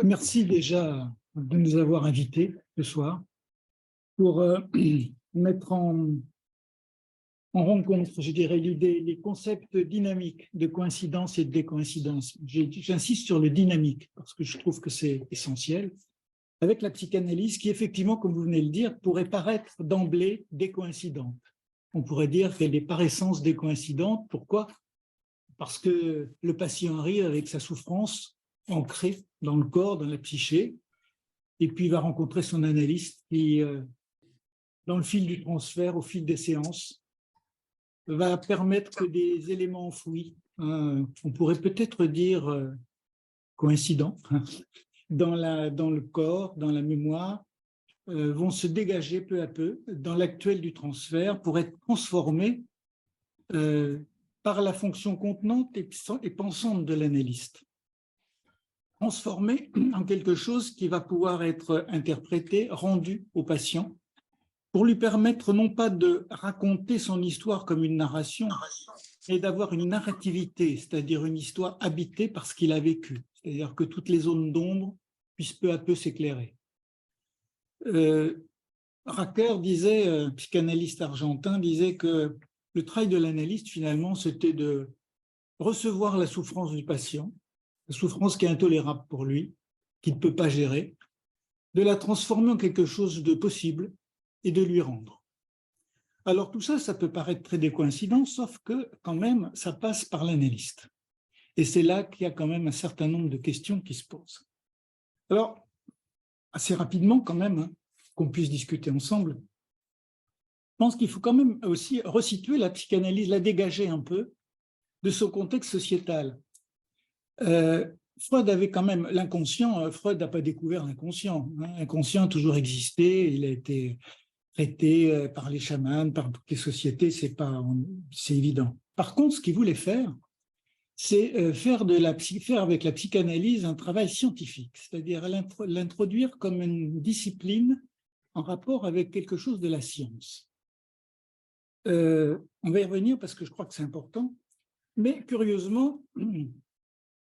Merci déjà de nous avoir invités ce soir pour mettre en rencontre, je dirais, l'idée, les concepts dynamiques de coïncidence et de décoïncidence. J'insiste sur le dynamique parce que je trouve que c'est essentiel, avec la psychanalyse qui, effectivement, comme vous venez de le dire, pourrait paraître d'emblée décoïncidente. On pourrait dire qu'elle est par essence décoïncidente. Pourquoi? Parce que le patient arrive avec sa souffrance ancrée dans le corps, dans la psyché, et puis il va rencontrer son analyste qui, dans le fil du transfert, au fil des séances, va permettre que des éléments enfouis, on pourrait peut-être dire coïncidents, dans le corps, dans la mémoire, vont se dégager peu à peu dans l'actuel du transfert pour être transformés par la fonction contenante et pensante de l'analyste. Transformés en quelque chose qui va pouvoir être interprété, rendu au patient, pour lui permettre non pas de raconter son histoire comme une narration, mais d'avoir une narrativité, c'est-à-dire une histoire habitée par ce qu'il a vécu, c'est-à-dire que toutes les zones d'ombre puissent peu à peu s'éclairer. Racker disait, psychanalyste argentin, disait que le travail de l'analyste, finalement, c'était de recevoir la souffrance du patient, la souffrance qui est intolérable pour lui, qu'il ne peut pas gérer, de la transformer en quelque chose de possible et de lui rendre. Alors tout ça, ça peut paraître très décoïncident, sauf que quand même, ça passe par l'analyste. Et c'est là qu'il y a quand même un certain nombre de questions qui se posent. Alors, assez rapidement quand même, qu'on puisse discuter ensemble, je pense qu'il faut quand même aussi resituer la psychanalyse, la dégager un peu de son contexte sociétal. Freud avait quand même l'inconscient, Freud n'a pas découvert l'inconscient. L'inconscient a toujours existé, il a été traité par les chamans, par toutes les sociétés, c'est évident. Par contre, ce qu'il voulait faire, c'est faire avec la psychanalyse un travail scientifique, c'est-à-dire l'introduire comme une discipline en rapport avec quelque chose de la science. On va y revenir parce que je crois que c'est important, mais curieusement,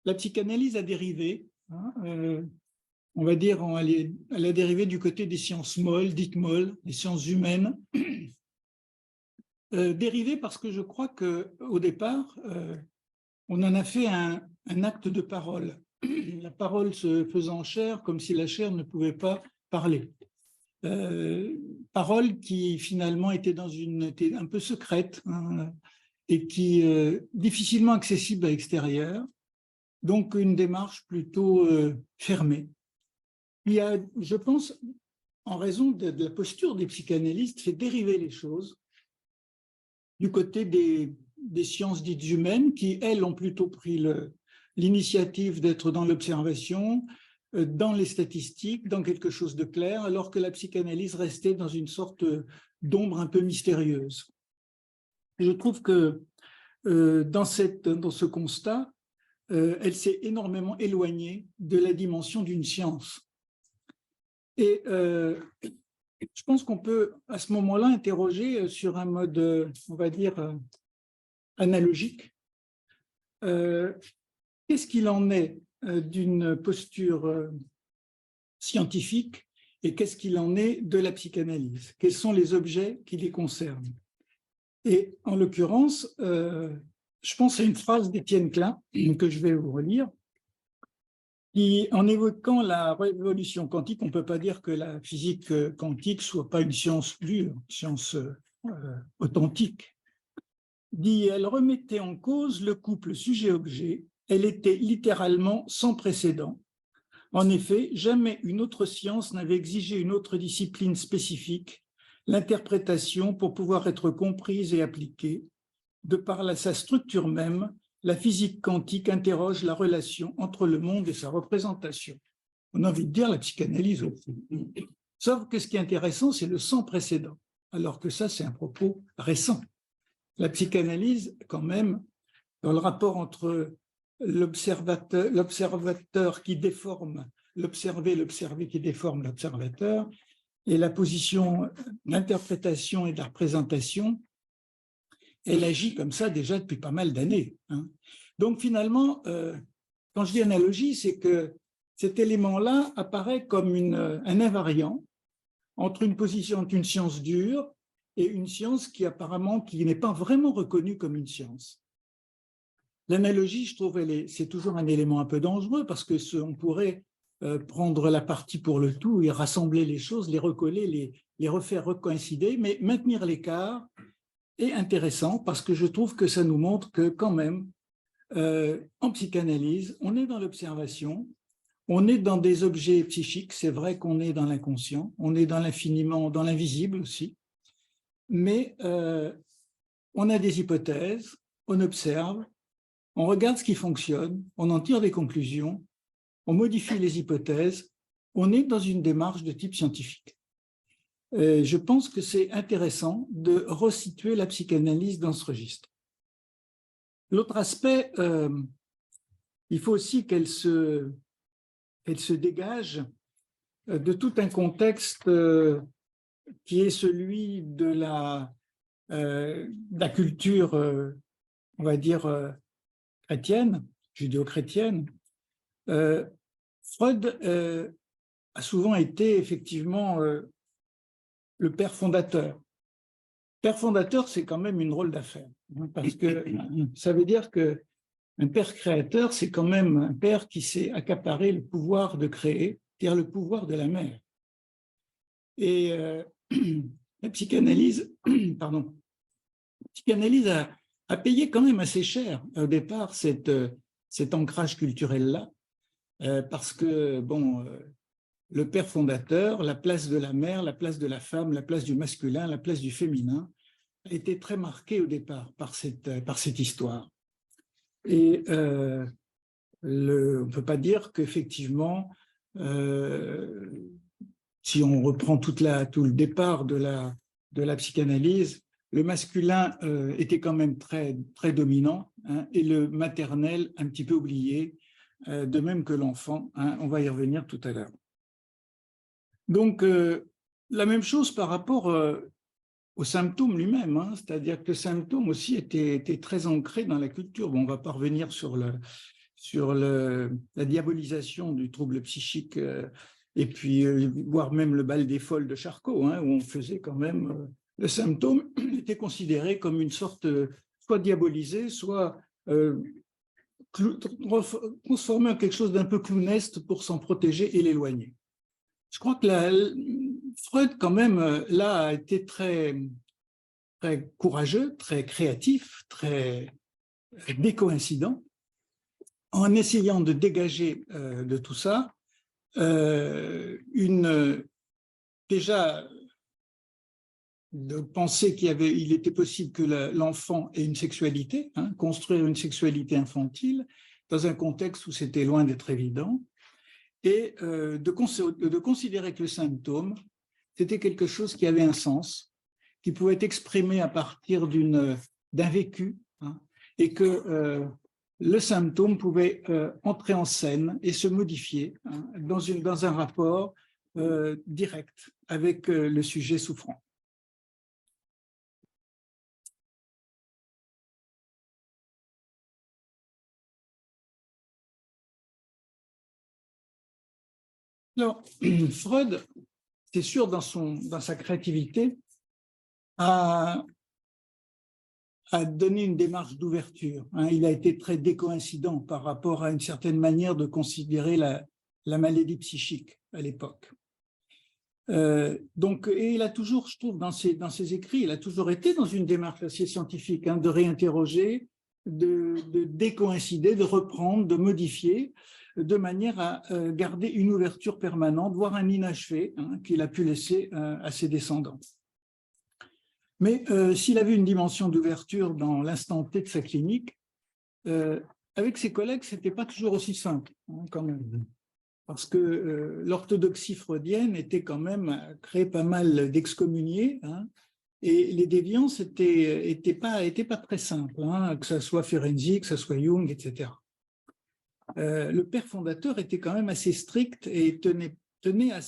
la psychanalyse a dérivé, on va dire, elle a dérivé du côté des sciences molles, dites molles, les sciences humaines, dérivé parce que je crois qu'au départ, on en a fait un acte de parole, la parole se faisant chair comme si la chair ne pouvait pas parler. Parole qui finalement était un peu secrète et qui difficilement accessible à l'extérieur, donc une démarche plutôt fermée. Il y a, je pense, en raison de la posture des psychanalystes, fait dériver les choses du côté des sciences dites humaines qui, elles, ont plutôt pris l'initiative d'être dans l'observation, dans les statistiques, dans quelque chose de clair, alors que la psychanalyse restait dans une sorte d'ombre un peu mystérieuse. Et je trouve que dans ce constat, elle s'est énormément éloignée de la dimension d'une science. Et je pense qu'on peut, à ce moment-là, interroger sur un mode, on va dire, analogique. Qu'est-ce qu'il en est d'une posture scientifique et qu'est-ce qu'il en est de la psychanalyse? Quels sont les objets qui les concernent? Et en l'occurrence, je pense à une phrase d'Étienne Klein que je vais vous relire, qui, en évoquant la révolution quantique, on ne peut pas dire que la physique quantique ne soit pas une science pure, une science authentique, dit « Elle remettait en cause le couple sujet-objet, elle était littéralement sans précédent. En effet, jamais une autre science n'avait exigé une autre discipline spécifique, l'interprétation, pour pouvoir être comprise et appliquée. De par sa structure même, la physique quantique interroge la relation entre le monde et sa représentation. » On a envie de dire la psychanalyse aussi. Sauf que ce qui est intéressant, c'est le sans précédent, alors que ça, c'est un propos récent. La psychanalyse, quand même, dans le rapport entre l'observateur qui déforme l'observé, l'observé qui déforme l'observateur, et la position d'interprétation et de la représentation, elle agit comme ça déjà depuis pas mal d'années. Donc finalement, quand je dis analogie, c'est que cet élément-là apparaît comme un invariant entre une science dure et une science qui apparemment n'est pas vraiment reconnue comme une science. L'analogie, je trouve, c'est toujours un élément un peu dangereux parce qu'on pourrait prendre la partie pour le tout et rassembler les choses, les recoller, les refaire recoïncider, mais maintenir l'écart est intéressant parce que je trouve que ça nous montre que quand même, en psychanalyse, on est dans l'observation, on est dans des objets psychiques, c'est vrai qu'on est dans l'inconscient, on est dans l'infiniment, dans l'invisible aussi, mais on a des hypothèses, on observe, on regarde ce qui fonctionne, on en tire des conclusions, on modifie les hypothèses, on est dans une démarche de type scientifique. Je pense que c'est intéressant de resituer la psychanalyse dans ce registre. L'autre aspect, il faut aussi qu'elle se dégage de tout un contexte qui est celui de la culture, on va dire, chrétienne, judéo-chrétienne. Freud a souvent été effectivement le père fondateur. Père fondateur, c'est quand même une drôle d'affaire, parce que ça veut dire qu'un père créateur, c'est quand même un père qui s'est accaparé le pouvoir de créer, c'est-à-dire le pouvoir de la mère. Et la psychanalyse, pardon, la psychanalyse a payé quand même assez cher au départ cet ancrage culturel-là, parce que, bon, le père fondateur, la place de la mère, la place de la femme, la place du masculin, la place du féminin, a été très marquée au départ par cette histoire. Et on ne peut pas dire qu'effectivement, si on reprend tout le départ de la psychanalyse, le masculin était quand même très, très dominant, hein, et le maternel un petit peu oublié, de même que l'enfant, hein, on va y revenir tout à l'heure. Donc, la même chose par rapport au symptôme lui-même, hein, c'est-à-dire que le symptôme aussi était très ancré dans la culture. Bon, on ne va pas revenir sur la diabolisation du trouble psychique, et puis voire même le bal des folles de Charcot, hein, où on faisait quand même, le symptôme était considéré comme une sorte, soit diabolisé, soit transformé en quelque chose d'un peu clownesque pour s'en protéger et l'éloigner. Je crois que Freud, quand même, là, a été très, très courageux, très créatif, très décoïncident, en essayant de dégager de tout ça déjà de penser il était possible que l'enfant ait une sexualité, hein, construire une sexualité infantile dans un contexte où c'était loin d'être évident, et de considérer que le symptôme, c'était quelque chose qui avait un sens, qui pouvait être exprimé à partir d'un vécu, hein, et que le symptôme pouvait entrer en scène et se modifier, hein, dans un rapport direct avec le sujet souffrant. Alors, Freud, c'est sûr, dans sa créativité, a donné une démarche d'ouverture, hein. Il a été très décoïncident par rapport à une certaine manière de considérer la maladie psychique à l'époque. Et il a toujours, je trouve, dans ses écrits, il a toujours été dans une démarche assez scientifique, hein, de réinterroger, de décoïncider, de reprendre, de modifier, de manière à garder une ouverture permanente, voire un inachevé, hein, qu'il a pu laisser à ses descendants. Mais s'il avait une dimension d'ouverture dans l'instant T de sa clinique, avec ses collègues, ce n'était pas toujours aussi simple, hein, quand même. Parce que l'orthodoxie freudienne était quand même créé pas mal d'excommuniés, hein, et les déviances n'étaient pas très simples, hein, que ce soit Ferenczi, que ce soit Jung, etc. Le père fondateur était quand même assez strict et tenait à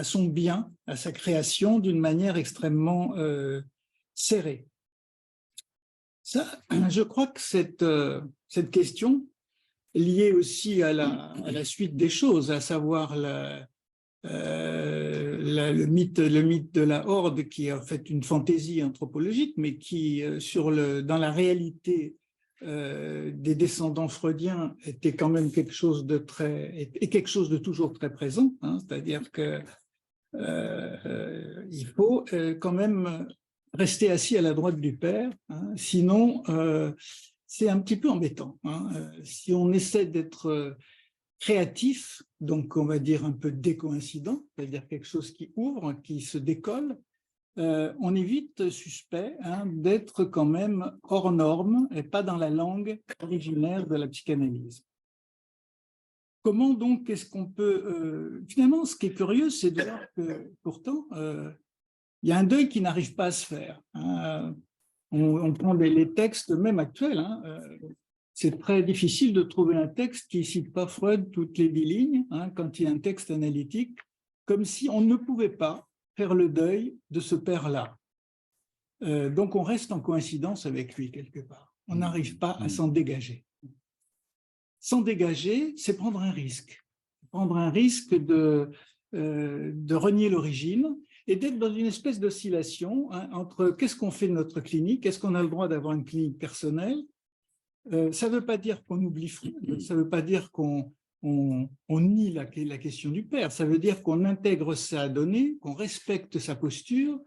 son bien, à sa création d'une manière extrêmement serrée. Ça, je crois que cette question, lié aussi à la suite des choses, à savoir le mythe de la horde, qui est en fait une fantaisie anthropologique, mais qui, dans la réalité des descendants freudiens, était quand même quelque chose de quelque chose de toujours très présent, hein, c'est-à-dire que il faut quand même rester assis à la droite du père, hein, sinon c'est un petit peu embêtant. Hein. Si on essaie d'être créatif, donc on va dire un peu décoïncident, c'est-à-dire quelque chose qui ouvre, qui se décolle, on est vite suspect, hein, d'être quand même hors norme et pas dans la langue originaire de la psychanalyse. Comment donc est-ce qu'on peut… finalement, ce qui est curieux, c'est de voir que pourtant, il y a un deuil qui n'arrive pas à se faire. Hein. On prend les textes même actuels. Hein, c'est très difficile de trouver un texte qui ne cite pas Freud toutes les 10 lignes, hein, quand il y a un texte analytique, comme si on ne pouvait pas faire le deuil de ce père-là. Donc on reste en coïncidence avec lui quelque part. On n'arrive pas à s'en dégager. S'en dégager, c'est prendre un risque. Prendre un risque de renier l'origine et d'être dans une espèce d'oscillation, hein, entre qu'est-ce qu'on fait de notre clinique, est-ce qu'on a le droit d'avoir une clinique personnelle. Ça ne veut pas dire qu'on oublie Freud, ça ne veut pas dire qu'on nie la question du père, ça veut dire qu'on intègre sa donnée, qu'on respecte sa posture,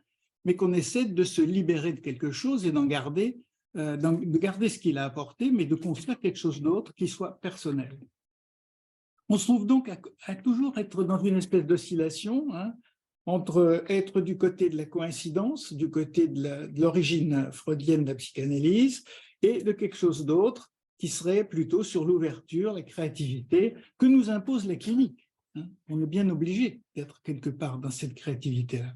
mais qu'on essaie de se libérer de quelque chose et de garder ce qu'il a apporté, mais de construire quelque chose d'autre qui soit personnel. On se trouve donc à toujours être dans une espèce d'oscillation, hein, entre être du côté de la coïncidence, du côté de l'origine freudienne de la psychanalyse, et de quelque chose d'autre qui serait plutôt sur l'ouverture, la créativité, que nous impose la clinique. Hein. On est bien obligé d'être quelque part dans cette créativité-là.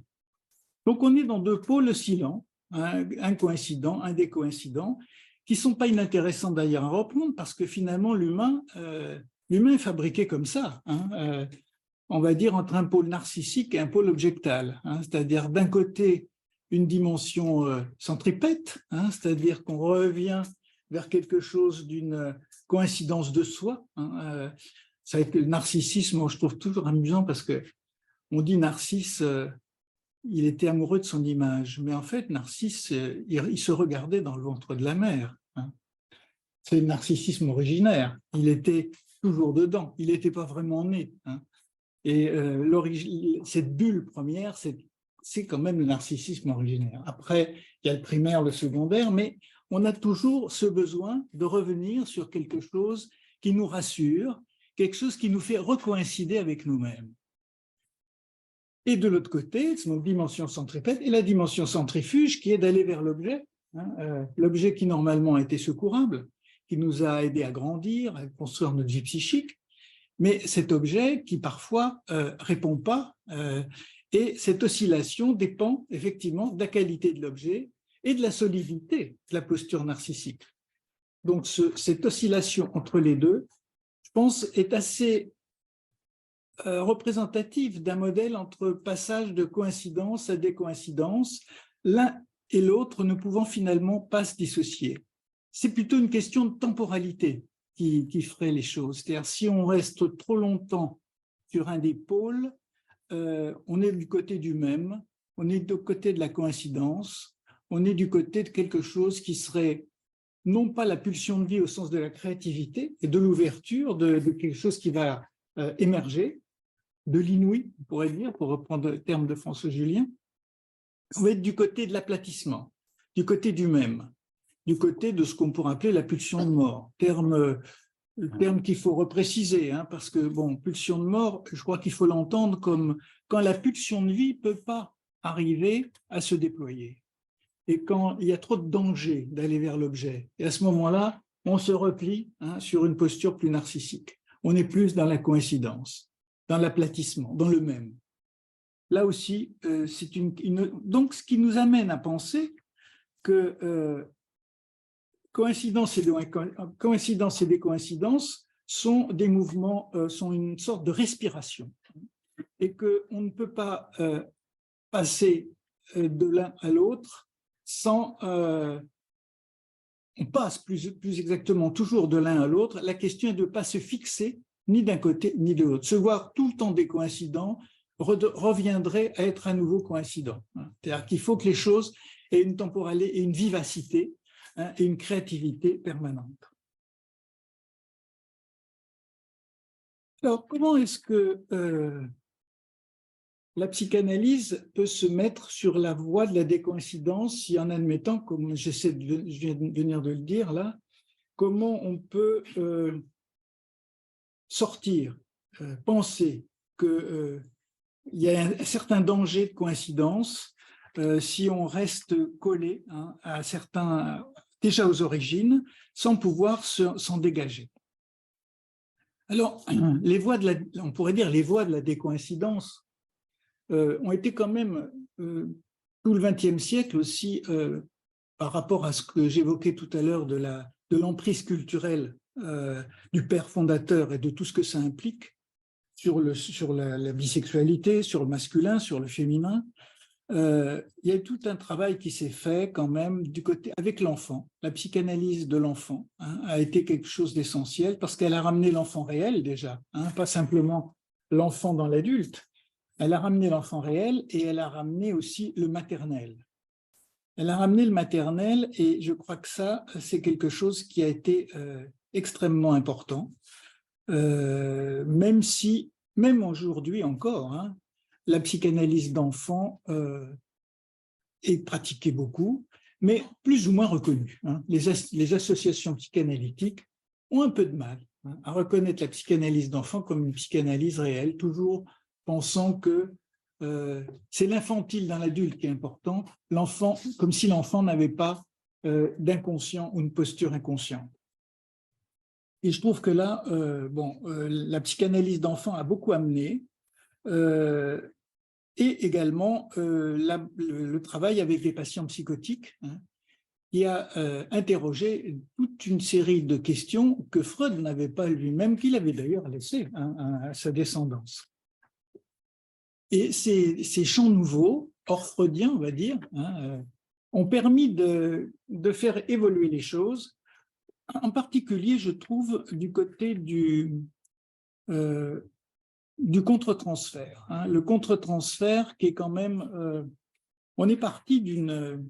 Donc on est dans deux pôles oscillants, un coïncident, un décoïncident, qui ne sont pas inintéressants d'ailleurs à reprendre, parce que finalement l'humain est fabriqué comme ça, hein, on va dire entre un pôle narcissique et un pôle objectal, hein, c'est-à-dire d'un côté une dimension centripète, hein, c'est-à-dire qu'on revient vers quelque chose d'une coïncidence de soi. Hein, ça a été le narcissisme, moi, je trouve toujours amusant parce que on dit Narcisse, il était amoureux de son image, mais en fait Narcisse, il se regardait dans le ventre de la mère. Hein. C'est le narcissisme originaire, il était toujours dedans, il n'était pas vraiment né. Hein. Et cette bulle première, c'est quand même le narcissisme originaire. Après, il y a le primaire, le secondaire, mais on a toujours ce besoin de revenir sur quelque chose qui nous rassure, quelque chose qui nous fait recoïncider avec nous-mêmes. Et de l'autre côté, c'est notre dimension centripète et la dimension centrifuge qui est d'aller vers l'objet, hein, l'objet qui normalement a été secourable, qui nous a aidé à grandir, à construire notre vie psychique, mais cet objet qui parfois répond pas, et cette oscillation dépend effectivement de la qualité de l'objet et de la solidité de la posture narcissique. Donc cette oscillation entre les deux, je pense, est assez représentative d'un modèle entre passage de coïncidence à décoïncidence, l'un et l'autre ne pouvant finalement pas se dissocier. C'est plutôt une question de temporalité qui ferait les choses. C'est-à-dire, si on reste trop longtemps sur un des pôles, on est du côté du même, on est du côté de la coïncidence, on est du côté de quelque chose qui serait non pas la pulsion de vie au sens de la créativité et de l'ouverture, de quelque chose qui va émerger, de l'inouï, on pourrait dire, pour reprendre le terme de François Julien. On va être du côté de l'aplatissement, du côté du même, du côté de ce qu'on pourrait appeler la pulsion de mort, terme qu'il faut repréciser, hein, parce que, bon, pulsion de mort, je crois qu'il faut l'entendre comme quand la pulsion de vie ne peut pas arriver à se déployer, et quand il y a trop de danger d'aller vers l'objet. Et à ce moment-là, on se replie, hein, sur une posture plus narcissique. On est plus dans la coïncidence, dans l'aplatissement, dans le même. Là aussi, c'est donc ce qui nous amène à penser que coïncidence et décoïncidence sont des mouvements, sont une sorte de respiration, et qu'on ne peut pas passer de l'un à l'autre sans on passe plus exactement toujours de l'un à l'autre. La question est de ne pas se fixer ni d'un côté ni de l'autre. Se voir tout le temps des coïncidents reviendrait à être un nouveau coïncident. C'est-à-dire qu'il faut que les choses aient une temporalité et une vivacité et une créativité permanente. Alors, comment est-ce que la psychanalyse peut se mettre sur la voie de la décoïncidence si, en admettant, comme je viens de venir de le dire là, comment on peut sortir, penser qu'il y a un certain danger de coïncidence si on reste collé à certains, déjà aux origines, sans pouvoir s'en dégager. Alors, on pourrait dire les voies de la décoïncidence ont été quand même tout le XXe siècle aussi, par rapport à ce que j'évoquais tout à l'heure de l'emprise culturelle du père fondateur et de tout ce que ça implique sur la bisexualité, sur le masculin, sur le féminin. Il y a tout un travail qui s'est fait quand même du côté avec l'enfant. La psychanalyse de l'enfant a été quelque chose d'essentiel parce qu'elle a ramené l'enfant réel déjà, pas simplement l'enfant dans l'adulte. Elle a ramené l'enfant réel et elle a ramené aussi le maternel. Elle a ramené le maternel et je crois que ça, c'est quelque chose qui a été extrêmement important, même aujourd'hui encore, la psychanalyse d'enfant est pratiquée beaucoup, mais plus ou moins reconnue. Les associations psychanalytiques ont un peu de mal à reconnaître la psychanalyse d'enfant comme une psychanalyse réelle, toujours pensant que c'est l'infantile dans l'adulte qui est important, l'enfant, comme si l'enfant n'avait pas d'inconscient ou une posture inconsciente. Et je trouve que là, la psychanalyse d'enfant a beaucoup amené, et également le travail avec les patients psychotiques, qui a interrogé toute une série de questions que Freud n'avait pas lui-même, qu'il avait d'ailleurs laissées à sa descendance. Et ces champs nouveaux, hors freudien, on va dire, ont permis de faire évoluer les choses, en particulier, je trouve, du côté du contre-transfert. Le contre-transfert qui est quand même... on est parti d'une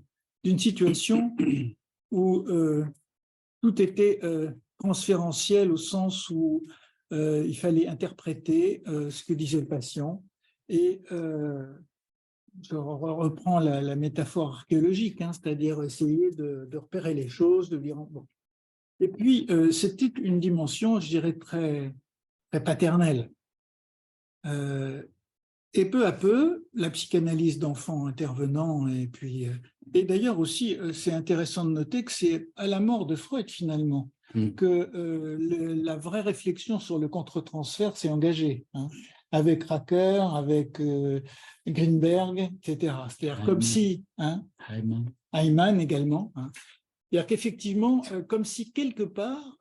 situation où tout était transférentiel au sens où il fallait interpréter ce que disait le patient. Et je reprends la métaphore archéologique, c'est-à-dire essayer de repérer les choses, de dire... Bon. Et puis, c'était une dimension, je dirais, très, très paternelle. Et peu à peu, la psychanalyse d'enfants intervenant, et d'ailleurs aussi, c'est intéressant de noter que c'est à la mort de Freud, finalement, que la vraie réflexion sur le contre-transfert s'est engagée, avec Racker, avec Greenberg, etc. C'est-à-dire comme si... Hyman également. C'est-à-dire qu'effectivement, comme si quelque part,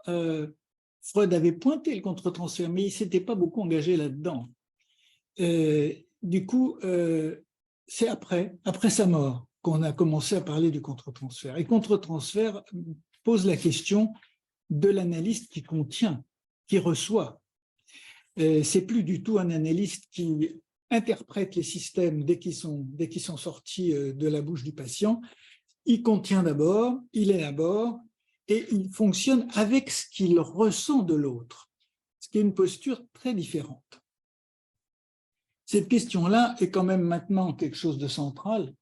Freud avait pointé le contre-transfert, mais il ne s'était pas beaucoup engagé là-dedans. Du coup, c'est après sa mort qu'on a commencé à parler du contre-transfert. Et contre-transfert pose la question de l'analyste qui contient, qui reçoit. C'est plus du tout un analyste qui interprète les systèmes dès qu'ils sont sortis de la bouche du patient. Il contient d'abord, il élabore et il fonctionne avec ce qu'il ressent de l'autre, ce qui est une posture très différente. Cette question-là est quand même maintenant quelque chose de central,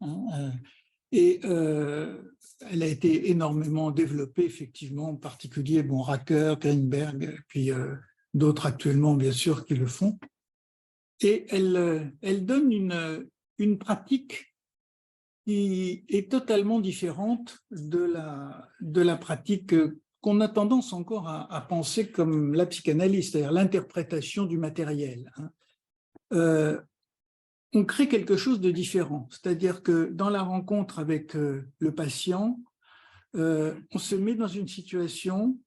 et elle a été énormément développée, effectivement, en particulier Racker, Greenberg, puis d'autres actuellement, bien sûr, qui le font. Et elle donne une pratique qui est totalement différente de la pratique qu'on a tendance encore à penser comme la psychanalyse, c'est-à-dire l'interprétation du matériel. On crée quelque chose de différent, c'est-à-dire que dans la rencontre avec le patient, on se met dans une situation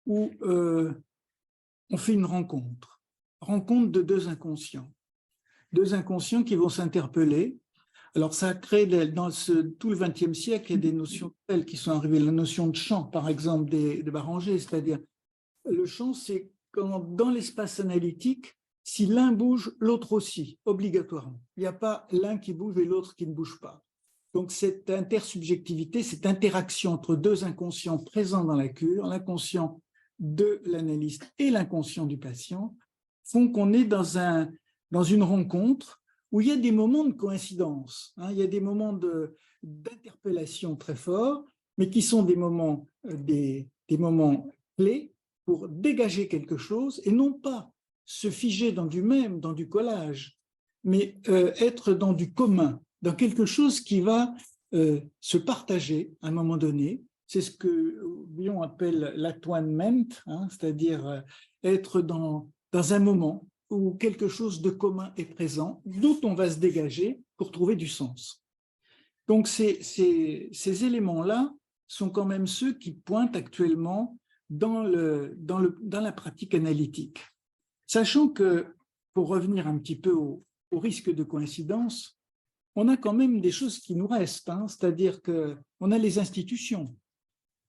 où on fait une rencontre de deux inconscients qui vont s'interpeller Alors, ça a créé, dans tout le XXe siècle, il y a des notions telles qui sont arrivées. La notion de champ, par exemple, de Béranger, c'est-à-dire le champ, c'est quand dans l'espace analytique, si l'un bouge, l'autre aussi, obligatoirement. Il n'y a pas l'un qui bouge et l'autre qui ne bouge pas. Donc, cette intersubjectivité, cette interaction entre deux inconscients présents dans la cure, l'inconscient de l'analyste et l'inconscient du patient, font qu'on est dans une rencontre où il y a des moments de coïncidence, il y a des moments d'interpellation très forts, mais qui sont des moments clés pour dégager quelque chose et non pas se figer dans du collage, mais être dans du commun, dans quelque chose qui va se partager à un moment donné. C'est ce que Bion appelle l'atoinement, c'est-à-dire être dans un moment où quelque chose de commun est présent, d'où on va se dégager pour trouver du sens. Donc ces éléments-là sont quand même ceux qui pointent actuellement dans la pratique analytique. Sachant que, pour revenir un petit peu au risque de coïncidence, on a quand même des choses qui nous restent, c'est-à-dire qu'on a les institutions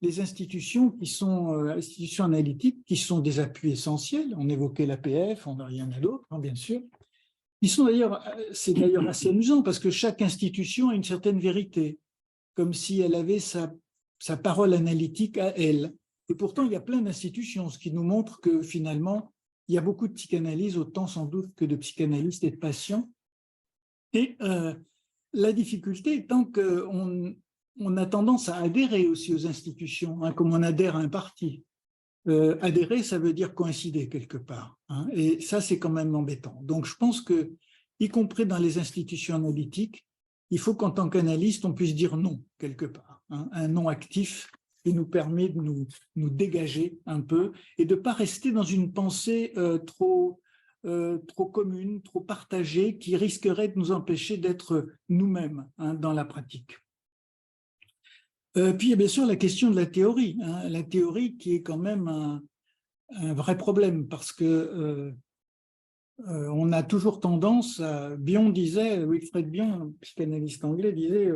qui sont institutions analytiques, qui sont des appuis essentiels. On évoquait l'APF, il y en a d'autres, bien sûr. C'est d'ailleurs assez amusant parce que chaque institution a une certaine vérité, comme si elle avait sa parole analytique à elle. Et pourtant, il y a plein d'institutions, ce qui nous montre que finalement, il y a beaucoup de psychanalyse, autant sans doute que de psychanalystes et de patients. Et la difficulté étant qu'on a tendance à adhérer aussi aux institutions, comme on adhère à un parti. Adhérer, ça veut dire coïncider quelque part. Et ça, c'est quand même embêtant. Donc, je pense que, y compris dans les institutions analytiques, il faut qu'en tant qu'analyste, on puisse dire non quelque part. Un non actif qui nous permet de nous dégager un peu et de ne pas rester dans une pensée trop commune, trop partagée, qui risquerait de nous empêcher d'être nous-mêmes dans la pratique. Puis il y a bien sûr la question de la théorie qui est quand même un vrai problème parce que on a toujours tendance Wilfred Bion, un psychanalyste anglais, disait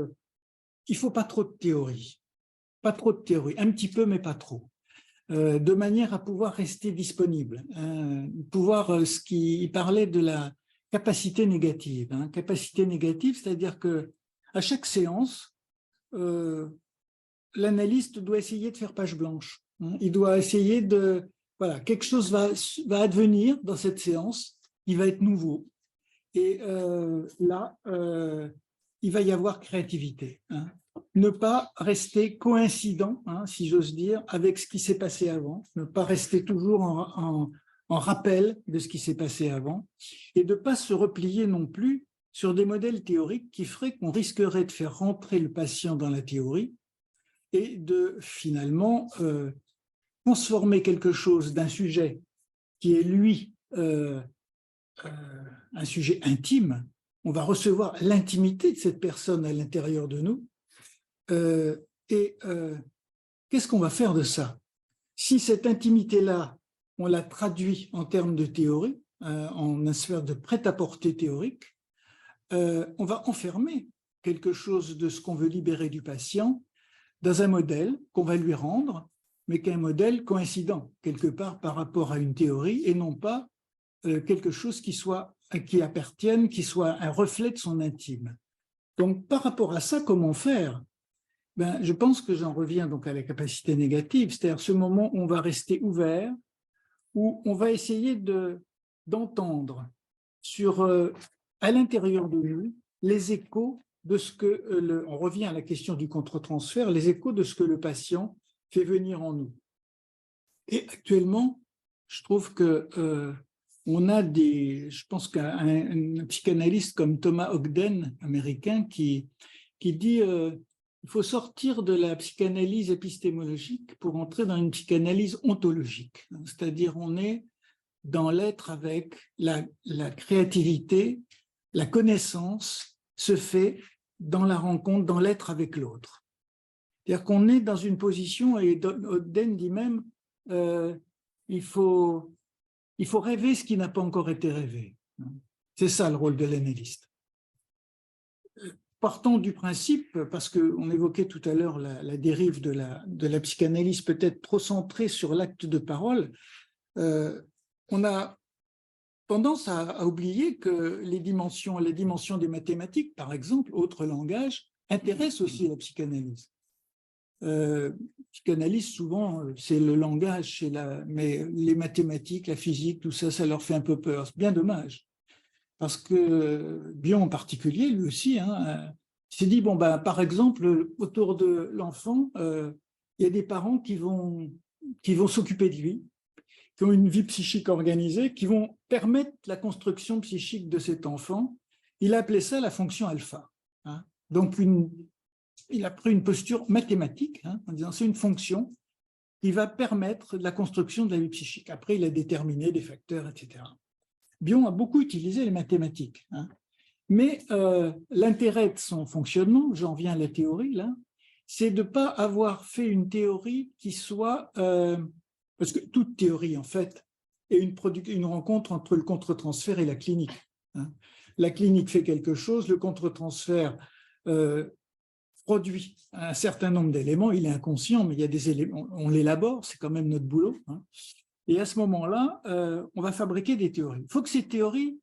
il ne faut pas trop de théorie, un petit peu mais pas trop, de manière à pouvoir rester disponible, il parlait de la capacité négative, c'est-à-dire que à chaque séance, l'analyste doit essayer de faire page blanche. Il doit essayer quelque chose va advenir dans cette séance, il va être nouveau. Et là, il va y avoir créativité. Ne pas rester coïncident, si j'ose dire, avec ce qui s'est passé avant, ne pas rester toujours en rappel de ce qui s'est passé avant, et de ne pas se replier non plus sur des modèles théoriques qui feraient qu'on risquerait de faire rentrer le patient dans la théorie et de finalement transformer quelque chose d'un sujet qui est, lui, un sujet intime. On va recevoir l'intimité de cette personne à l'intérieur de nous. Qu'est-ce qu'on va faire de ça? Si cette intimité-là, on la traduit en termes de théorie, en une sphère de prêt-à-porter théorique, on va enfermer quelque chose de ce qu'on veut libérer du patient dans un modèle qu'on va lui rendre, mais qui est un modèle coïncident, quelque part par rapport à une théorie, et non pas quelque chose qui appartienne, qui soit un reflet de son intime. Donc, par rapport à ça, comment faire? Je pense que j'en reviens donc à la capacité négative, c'est-à-dire ce moment où on va rester ouvert, où on va essayer d'entendre à l'intérieur de nous les échos de ce que, on revient à la question du contre-transfert, les échos de ce que le patient fait venir en nous. Et actuellement, je trouve que je pense qu'un psychanalyste comme Thomas Ogden, américain, qui dit il faut sortir de la psychanalyse épistémologique pour entrer dans une psychanalyse ontologique. C'est-à-dire on est dans l'être avec la créativité, la connaissance se fait dans la rencontre, dans l'être avec l'autre. C'est-à-dire qu'on est dans une position, et Ogden dit même, il faut rêver ce qui n'a pas encore été rêvé. C'est ça le rôle de l'analyste. partons du principe, parce qu'on évoquait tout à l'heure la dérive de la psychanalyse peut-être trop centrée sur l'acte de parole, on a tendance à oublier que la dimension des mathématiques, par exemple, autre langage, intéresse aussi la psychanalyse. Psychanalyse, souvent, c'est le langage, mais les mathématiques, la physique, tout ça, ça leur fait un peu peur. C'est bien dommage. Parce que Bion en particulier, lui aussi, s'est dit, bon, ben, par exemple, autour de l'enfant, il y a des parents qui vont s'occuper de lui, qui ont une vie psychique organisée, qui vont permettre la construction psychique de cet enfant. Il a appelé ça la fonction alpha. Donc, il a pris une posture mathématique, en disant c'est une fonction qui va permettre la construction de la vie psychique. Après, il a déterminé des facteurs, etc. Bion a beaucoup utilisé les mathématiques. Mais l'intérêt de son fonctionnement, j'en viens à la théorie, là, c'est de ne pas avoir fait une théorie qui soit... parce que toute théorie, en fait, est une rencontre entre le contre-transfert et la clinique. La clinique fait quelque chose, le contre-transfert produit un certain nombre d'éléments, il est inconscient, mais il y a des éléments, on l'élabore, c'est quand même notre boulot. Et à ce moment-là, on va fabriquer des théories. Il faut que ces théories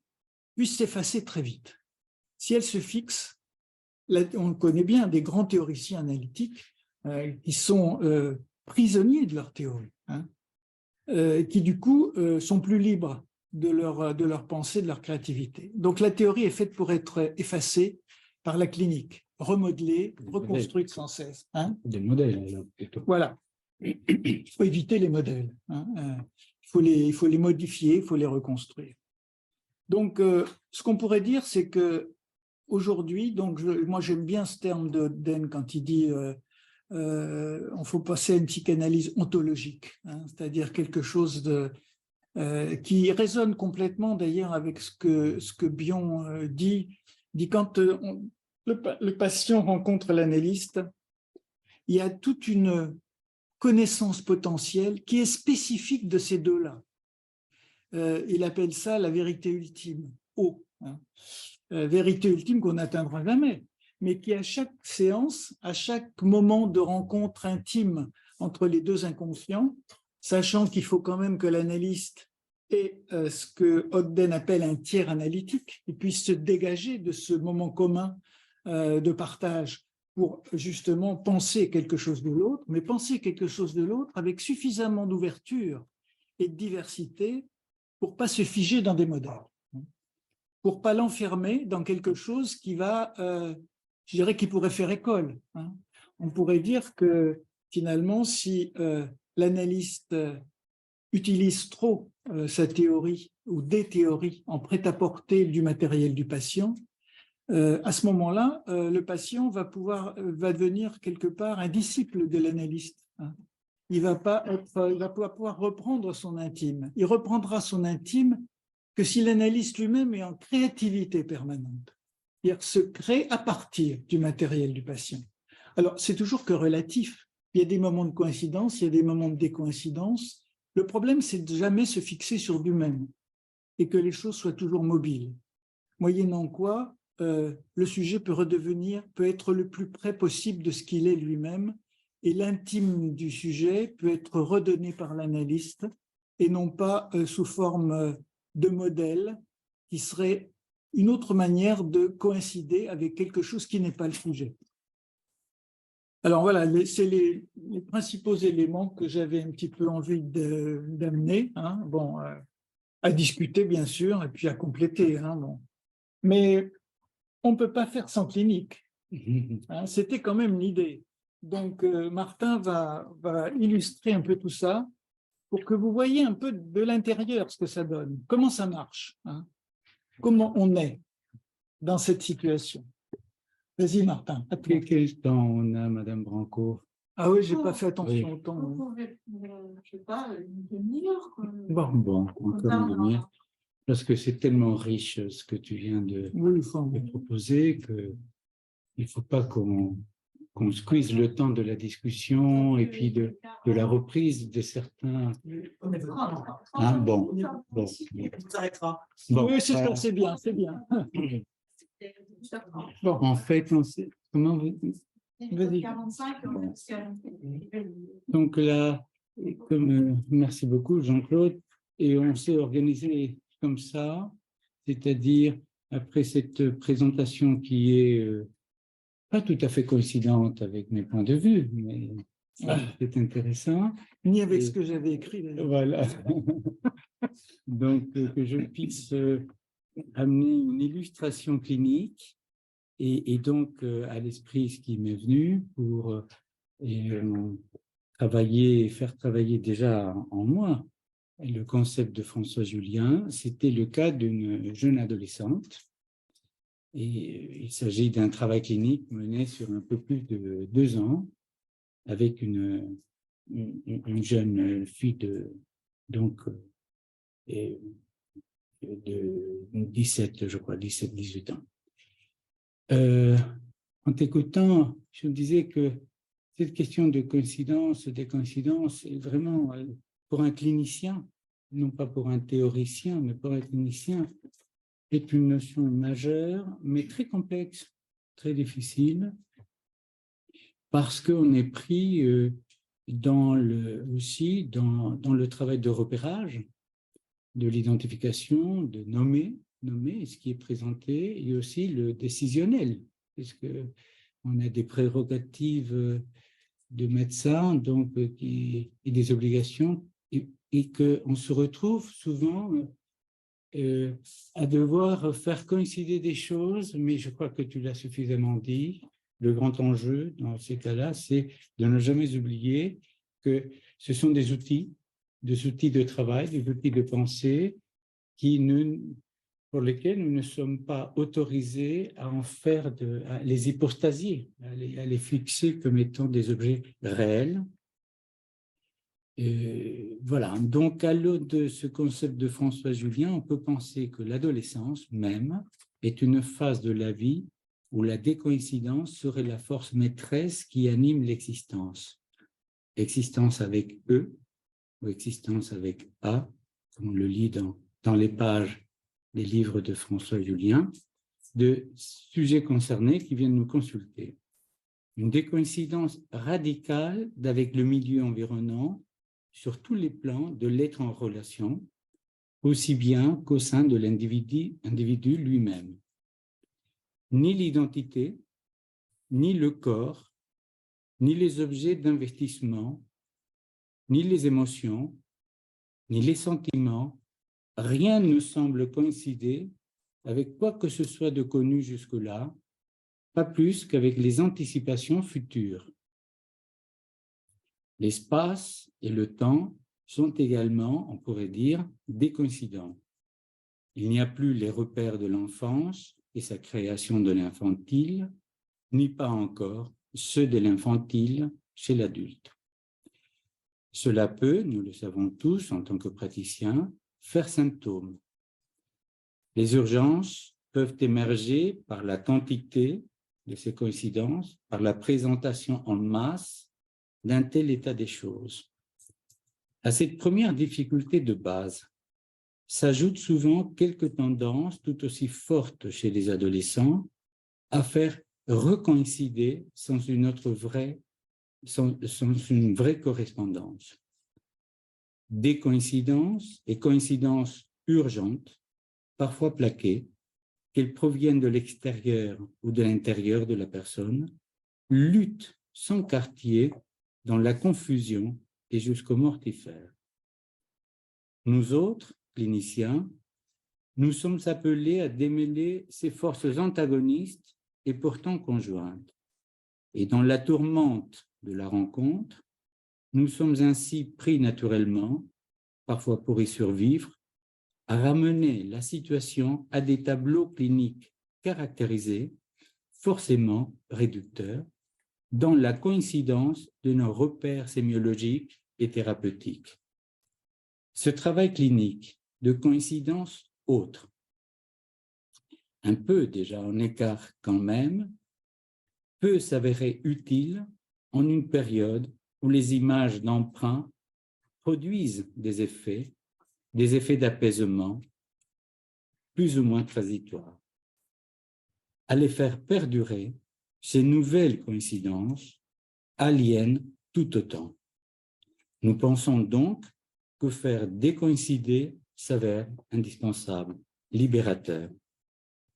puissent s'effacer très vite. Si elles se fixent, on connaît bien des grands théoriciens analytiques qui sont prisonniers de leur théorie, qui du coup sont plus libres de leur pensée, de leur créativité. Donc la théorie est faite pour être effacée par la clinique, remodelée, reconstruite sans cesse. Des modèles, alors, plutôt. Voilà. Il faut éviter les modèles. Il faut les modifier, il faut les reconstruire. Donc, ce qu'on pourrait dire, c'est que aujourd'hui, moi j'aime bien ce terme de Hölden quand il dit on faut passer à une psychanalyse ontologique, c'est-à-dire quelque chose qui résonne complètement d'ailleurs avec ce que Bion dit quand le patient rencontre l'analyste, il y a toute une connaissance potentielle qui est spécifique de ces deux-là. Il appelle ça la vérité ultime, vérité ultime qu'on n'atteindra jamais, mais qui à chaque séance, à chaque moment de rencontre intime entre les deux inconscients, sachant qu'il faut quand même que l'analyste ait ce que Hölden appelle un tiers analytique, il puisse se dégager de ce moment commun de partage pour justement penser quelque chose de l'autre, mais penser quelque chose de l'autre avec suffisamment d'ouverture et de diversité pour ne pas se figer dans des modèles, pour ne pas l'enfermer dans quelque chose qui va, je dirais, qui pourrait faire école. On pourrait dire que finalement, si l'analyste utilise trop sa théorie ou des théories en prêt-à-porter du matériel du patient, à ce moment-là, le patient va devenir quelque part un disciple de l'analyste. Il va pouvoir reprendre son intime. Il reprendra son intime que si l'analyste lui-même est en créativité permanente. C'est-à-dire se crée à partir du matériel du patient. Alors, c'est toujours que relatif. Il y a des moments de coïncidence, il y a des moments de décoïncidence. Le problème, c'est de jamais se fixer sur lui-même et que les choses soient toujours mobiles. Moyennant quoi, le sujet peut être le plus près possible de ce qu'il est lui-même et l'intime du sujet peut être redonné par l'analyste et non pas sous forme de modèle qui serait une autre manière de coïncider avec quelque chose qui n'est pas le sujet. Alors voilà, c'est les principaux éléments que j'avais un petit peu envie d'amener, à discuter bien sûr et puis à compléter. Mais on ne peut pas faire sans clinique. C'était quand même l'idée. Donc, Martin va illustrer un peu tout ça pour que vous voyez un peu de l'intérieur ce que ça donne, comment ça marche, comment on est dans cette situation. Vas-y, Martin. Quel temps on a, Madame Branco? Ah oui, je n'ai pas fait attention au temps. Je ne sais pas, une demi-heure. Bon, encore une demi-heure. Parce que c'est tellement riche ce que tu viens de proposer qu'il ne faut pas qu'on squeeze le temps de la discussion et puis de la reprise de certains... Bon. On s'arrêtera. Oui, c'est bien. Bon, en fait, on sait comment vous... Vas-y. 45, Donc là, merci beaucoup Jean-Claude, et on s'est organisé comme ça, c'est-à-dire après cette présentation qui est pas tout à fait coïncidente avec mes points de vue, mais c'est intéressant. Ni avec ce que j'avais écrit. Voilà. Donc, que je puisse amener une illustration clinique et donc à l'esprit ce qui m'est venu pour faire travailler déjà en moi le concept de François Julien. C'était le cas d'une jeune adolescente et il s'agit d'un travail clinique mené sur un peu plus de 2 ans avec une jeune fille de 17, je crois, 17-18 ans. En t'écoutant, je me disais que cette question de coïncidence, des coïncidences, est vraiment, pour un clinicien, non pas pour un théoricien, mais pour un clinicien, est une notion majeure, mais très complexe, très difficile, parce qu'on est pris aussi dans le travail de repérage, de l'identification, de nommer ce qui est présenté, et aussi le décisionnel, puisqu'on a des prérogatives de médecin donc, et des obligations, et qu'on se retrouve souvent à devoir faire coïncider des choses, mais je crois que tu l'as suffisamment dit, le grand enjeu dans ces cas-là, c'est de ne jamais oublier que ce sont des outils de travail, des outils de pensée pour lesquels nous ne sommes pas autorisés à en faire à les hypostasier, à les fixer comme étant des objets réels. Et voilà, donc à l'aune de ce concept de François Julien, on peut penser que l'adolescence même est une phase de la vie où la décoïncidence serait la force maîtresse qui anime l'existence. Existence avec E ou existence avec A, comme on le lit dans les pages des livres de François Julien, de sujets concernés qui viennent nous consulter. Une décoïncidence radicale avec le milieu environnant sur tous les plans de l'être en relation, aussi bien qu'au sein de l'individu lui-même. Ni l'identité, ni le corps, ni les objets d'investissement, ni les émotions, ni les sentiments, rien ne semble coïncider avec quoi que ce soit de connu jusque-là, pas plus qu'avec les anticipations futures. L'espace et le temps sont également, on pourrait dire, décoïncidents. Il n'y a plus les repères de l'enfance et sa création de l'infantile, ni pas encore ceux de l'infantile chez l'adulte. Cela peut, nous le savons tous en tant que praticiens, faire symptôme. Les urgences peuvent émerger par la quantité de ces coïncidences, par la présentation en masse d'un tel état des choses. À cette première difficulté de base s'ajoutent souvent quelques tendances tout aussi fortes chez les adolescents à faire recoïncider sans une vraie correspondance. Des coïncidences et coïncidences urgentes, parfois plaquées, qu'elles proviennent de l'extérieur ou de l'intérieur de la personne, luttent sans quartier dans la confusion et jusqu'au mortifère. Nous autres, cliniciens, nous sommes appelés à démêler ces forces antagonistes et pourtant conjointes. Et dans la tourmente de la rencontre, nous sommes ainsi pris naturellement, parfois pour y survivre, à ramener la situation à des tableaux cliniques caractérisés, forcément réducteurs, dans la coïncidence de nos repères sémiologiques et thérapeutiques. Ce travail clinique de coïncidence autre, un peu déjà en écart quand même, peut s'avérer utile en une période où les images d'emprunt produisent des effets d'apaisement plus ou moins transitoires. à les faire perdurer, ces nouvelles coïncidences aliènent tout autant. Nous pensons donc que faire décoïncider s'avère indispensable, libérateur.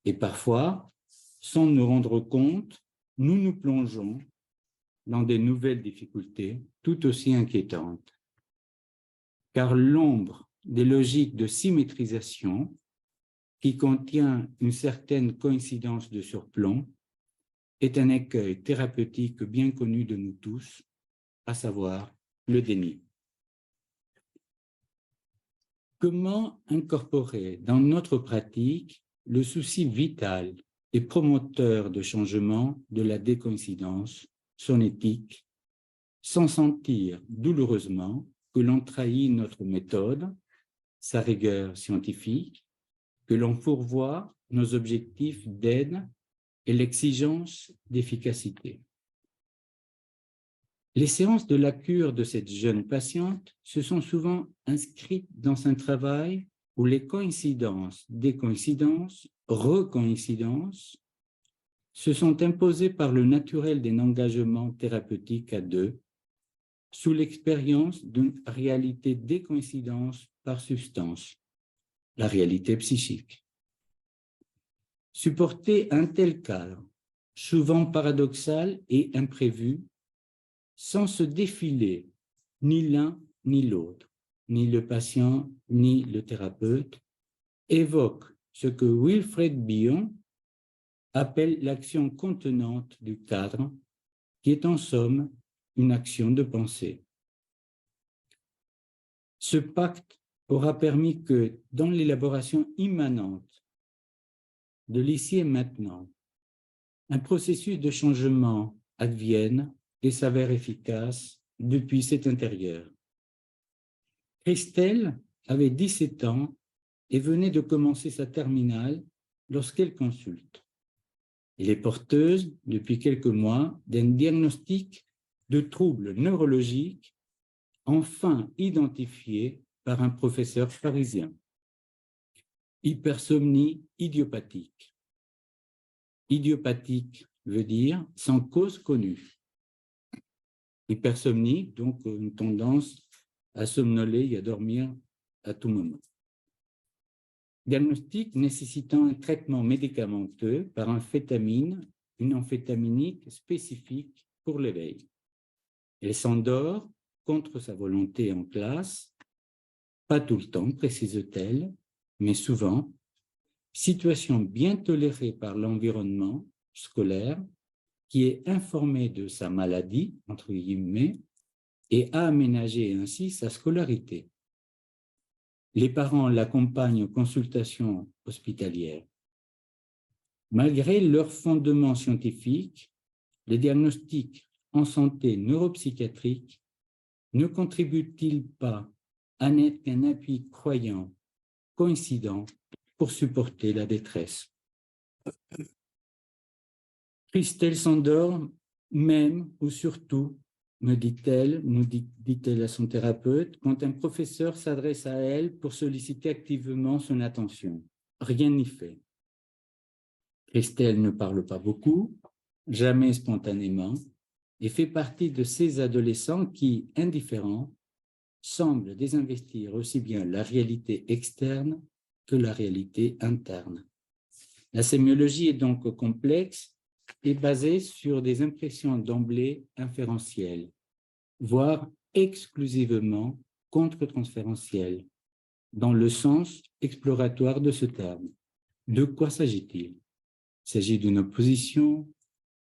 Et parfois, sans nous rendre compte, nous nous plongeons dans des nouvelles difficultés tout aussi inquiétantes. Car l'ombre des logiques de symétrisation, qui contient une certaine coïncidence de surplomb, est un écueil thérapeutique bien connu de nous tous, à savoir le déni. Comment incorporer dans notre pratique le souci vital et promoteur de changement de la décoïncidence, son éthique, sans sentir douloureusement que l'on trahit notre méthode, sa rigueur scientifique, que l'on fourvoie nos objectifs d'aide et l'exigence d'efficacité. Les séances de la cure de cette jeune patiente se sont souvent inscrites dans un travail où les coïncidences, décoïncidences, recoïncidences se sont imposées par le naturel d'un engagement thérapeutique à deux, sous l'expérience d'une réalité décoïncidence par substance, la réalité psychique. Supporter un tel cadre, souvent paradoxal et imprévu, sans se défiler ni l'un ni l'autre, ni le patient ni le thérapeute, évoque ce que Wilfred Bion appelle l'action contenante du cadre, qui est en somme une action de pensée. Ce pacte aura permis que, dans l'élaboration immanente de l'ici et maintenant, un processus de changement advienne et s'avère efficace depuis cet intérieur. Christelle avait 17 ans et venait de commencer sa terminale lorsqu'elle consulte. Elle est porteuse, depuis quelques mois, d'un diagnostic de troubles neurologiques enfin identifié par un professeur parisien. Hypersomnie idiopathique. Idiopathique veut dire sans cause connue. Hypersomnie, donc une tendance à somnoler et à dormir à tout moment. Diagnostic nécessitant un traitement médicamenteux par amphétamine, une amphétaminique spécifique pour l'éveil. Elle s'endort contre sa volonté en classe, pas tout le temps, précise-t-elle, mais souvent, situation bien tolérée par l'environnement scolaire, qui est informé de sa maladie, entre guillemets, et a aménagé ainsi sa scolarité. Les parents l'accompagnent aux consultations hospitalières. Malgré leur fondement scientifique, les diagnostics en santé neuropsychiatrique ne contribuent-ils pas à n'être qu'un appui croyant, coïncident, pour supporter la détresse? Christelle s'endort même ou surtout, me dit-elle, nous dit-elle à son thérapeute, quand un professeur s'adresse à elle pour solliciter activement son attention. Rien n'y fait. Christelle ne parle pas beaucoup, jamais spontanément, et fait partie de ces adolescents qui, indifférents, semblent désinvestir aussi bien la réalité externe que la réalité interne. La sémiologie est donc complexe et basée sur des impressions d'emblée inférentielles, voire exclusivement contre-transférentielles, dans le sens exploratoire de ce terme. De quoi s'agit-il? Il s'agit d'une opposition,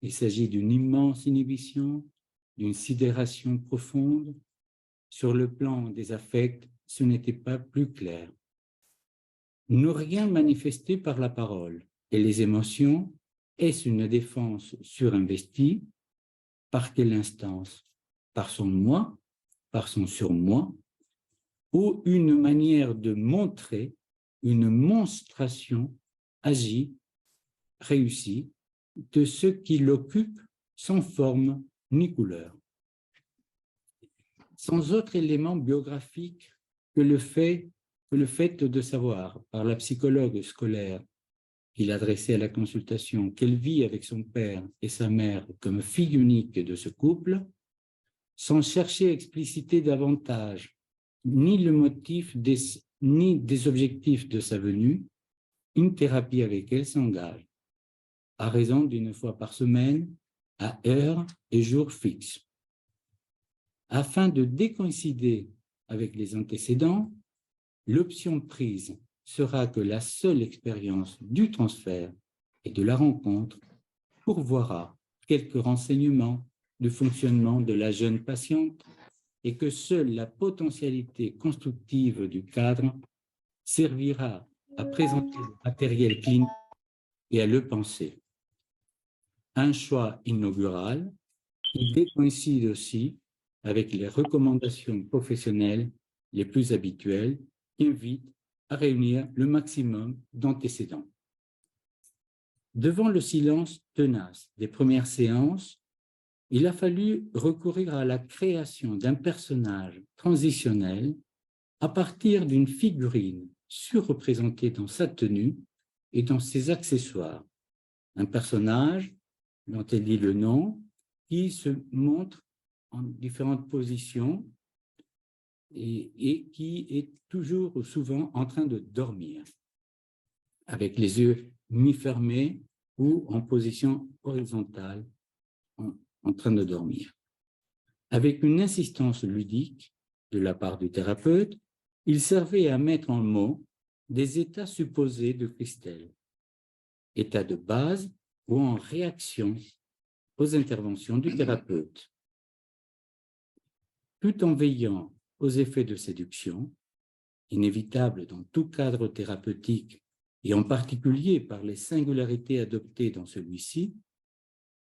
il s'agit d'une immense inhibition, d'une sidération profonde. Sur le plan des affects, ce n'était pas plus clair. Ne rien manifester par la parole et les émotions, est-ce une défense surinvestie? Par quelle instance? Par son moi? Par son surmoi? Ou une manière de montrer, une monstration agie, réussie, de ce qui l'occupe sans forme ni couleur? Sans autre élément biographique que le fait de savoir, par la psychologue scolaire, qu'il adressait à la consultation qu'elle vit avec son père et sa mère comme fille unique de ce couple, sans chercher à expliciter davantage ni le motif ni des objectifs de sa venue, une thérapie avec elle s'engage, à raison d'une fois par semaine, à heure et jour fixes. Afin de décoïncider avec les antécédents, l'option prise sera que la seule expérience du transfert et de la rencontre pourvoira quelques renseignements du fonctionnement de la jeune patiente et que seule la potentialité constructive du cadre servira à présenter le matériel clinique et à le penser. Un choix inaugural qui décoïncide aussi avec les recommandations professionnelles les plus habituelles qui invitent à réunir le maximum d'antécédents. Devant le silence tenace des premières séances, il a fallu recourir à la création d'un personnage transitionnel à partir d'une figurine surreprésentée dans sa tenue et dans ses accessoires. Un personnage dont elle dit le nom, qui se montre en différentes positions et qui est toujours ou souvent en train de dormir, avec les yeux mi-fermés ou en position horizontale, en train de dormir. Avec une insistance ludique de la part du thérapeute, il servait à mettre en mots des états supposés de Christelle, états de base ou en réaction aux interventions du thérapeute. Tout en veillant aux effets de séduction, inévitables dans tout cadre thérapeutique et en particulier par les singularités adoptées dans celui-ci,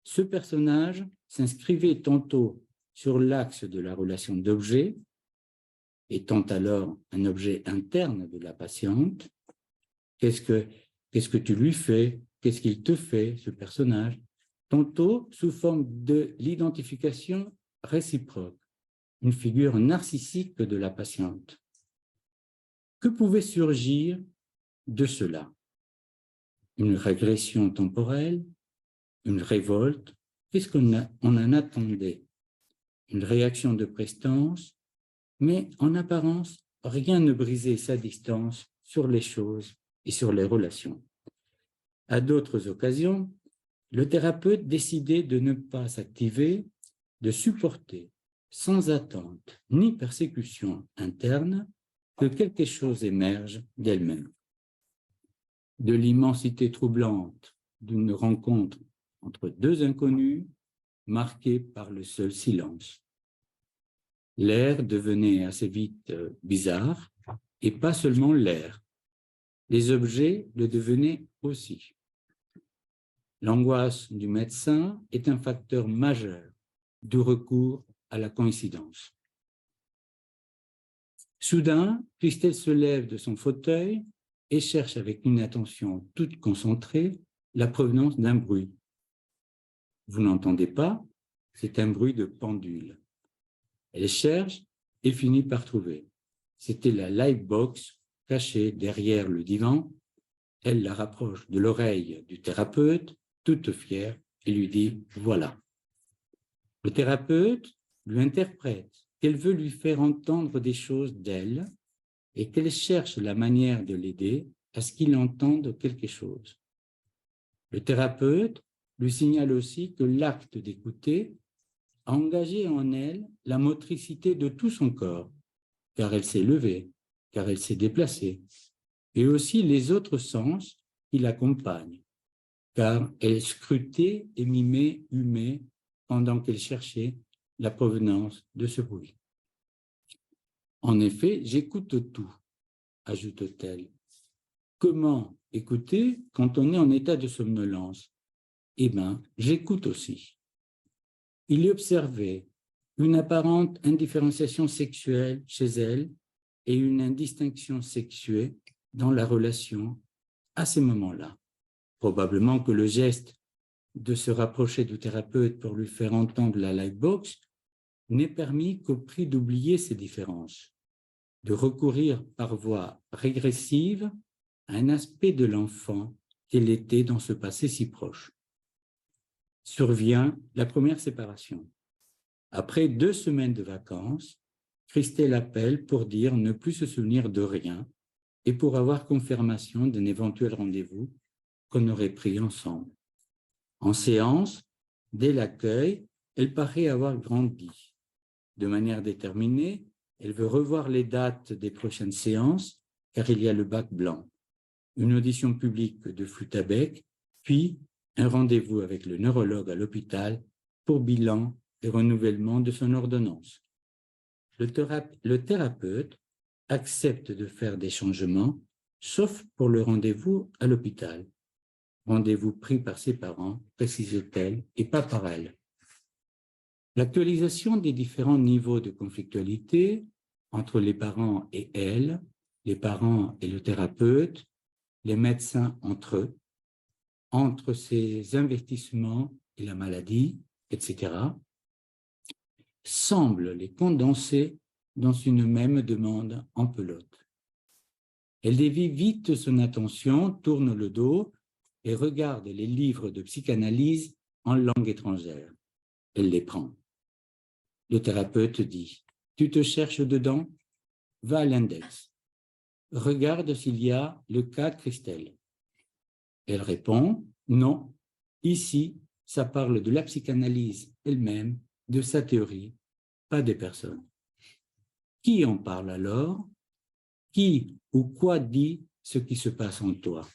ce personnage s'inscrivait tantôt sur l'axe de la relation d'objet, étant alors un objet interne de la patiente. Qu'est-ce que tu lui fais? Qu'est-ce qu'il te fait, ce personnage? Tantôt sous forme de l'identification réciproque, une figure narcissique de la patiente. Que pouvait surgir de cela? Une régression temporelle, une révolte, qu'est-ce qu'on en attendait? Une réaction de prestance, mais en apparence, rien ne brisait sa distance sur les choses et sur les relations. À d'autres occasions, le thérapeute décidait de ne pas s'activer, de supporter sans attente ni persécution interne que quelque chose émerge d'elle-même. De l'immensité troublante d'une rencontre entre deux inconnus marquée par le seul silence. L'air devenait assez vite bizarre, et pas seulement l'air. Les objets le devenaient aussi. L'angoisse du médecin est un facteur majeur du recours à la coïncidence. Soudain, Christelle se lève de son fauteuil et cherche avec une attention toute concentrée la provenance d'un bruit. Vous n'entendez pas? C'est un bruit de pendule. Elle cherche et finit par trouver. C'était la Livebox cachée derrière le divan. Elle la rapproche de l'oreille du thérapeute, toute fière, et lui dit « voilà ». Le thérapeute lui interprète qu'elle veut lui faire entendre des choses d'elle et qu'elle cherche la manière de l'aider à ce qu'il entende quelque chose. Le thérapeute lui signale aussi que l'acte d'écouter a engagé en elle la motricité de tout son corps, car elle s'est levée, car elle s'est déplacée, et aussi les autres sens qui l'accompagnent, car elle scrutait et mimait, humait, pendant qu'elle cherchait la provenance de ce bruit. En effet, j'écoute tout, ajoute-t-elle. Comment écouter quand on est en état de somnolence? Eh bien, j'écoute aussi. Il y observait une apparente indifférenciation sexuelle chez elle et une indistinction sexuée dans la relation à ces moments-là. Probablement que le geste de se rapprocher du thérapeute pour lui faire entendre la Livebox n'est permis qu'au prix d'oublier ces différences, de recourir par voie régressive à un aspect de l'enfant qu'elle était dans ce passé si proche. Survient la première séparation. Après 2 semaines de vacances, Christelle appelle pour dire ne plus se souvenir de rien et pour avoir confirmation d'un éventuel rendez-vous qu'on aurait pris ensemble. En séance, dès l'accueil, elle paraît avoir grandi. De manière déterminée, elle veut revoir les dates des prochaines séances car il y a le bac blanc, une audition publique de flûte à bec, puis un rendez-vous avec le neurologue à l'hôpital pour bilan et renouvellement de son ordonnance. Le thérapeute accepte de faire des changements, sauf pour le rendez-vous à l'hôpital. Rendez-vous pris par ses parents, précise-t-elle, et pas par elle. L'actualisation des différents niveaux de conflictualité entre les parents et elle, les parents et le thérapeute, les médecins entre eux, entre ces investissements et la maladie, etc., semble les condenser dans une même demande en pelote. Elle dévie vite son attention, tourne le dos et regarde les livres de psychanalyse en langue étrangère. Elle les prend. Le thérapeute dit « Tu te cherches dedans? Va à l'index. Regarde s'il y a le cas de Christelle. » Elle répond « Non, ici, ça parle de la psychanalyse elle-même, de sa théorie, pas des personnes. » Qui en parle alors? Qui ou quoi dit ce qui se passe en toi?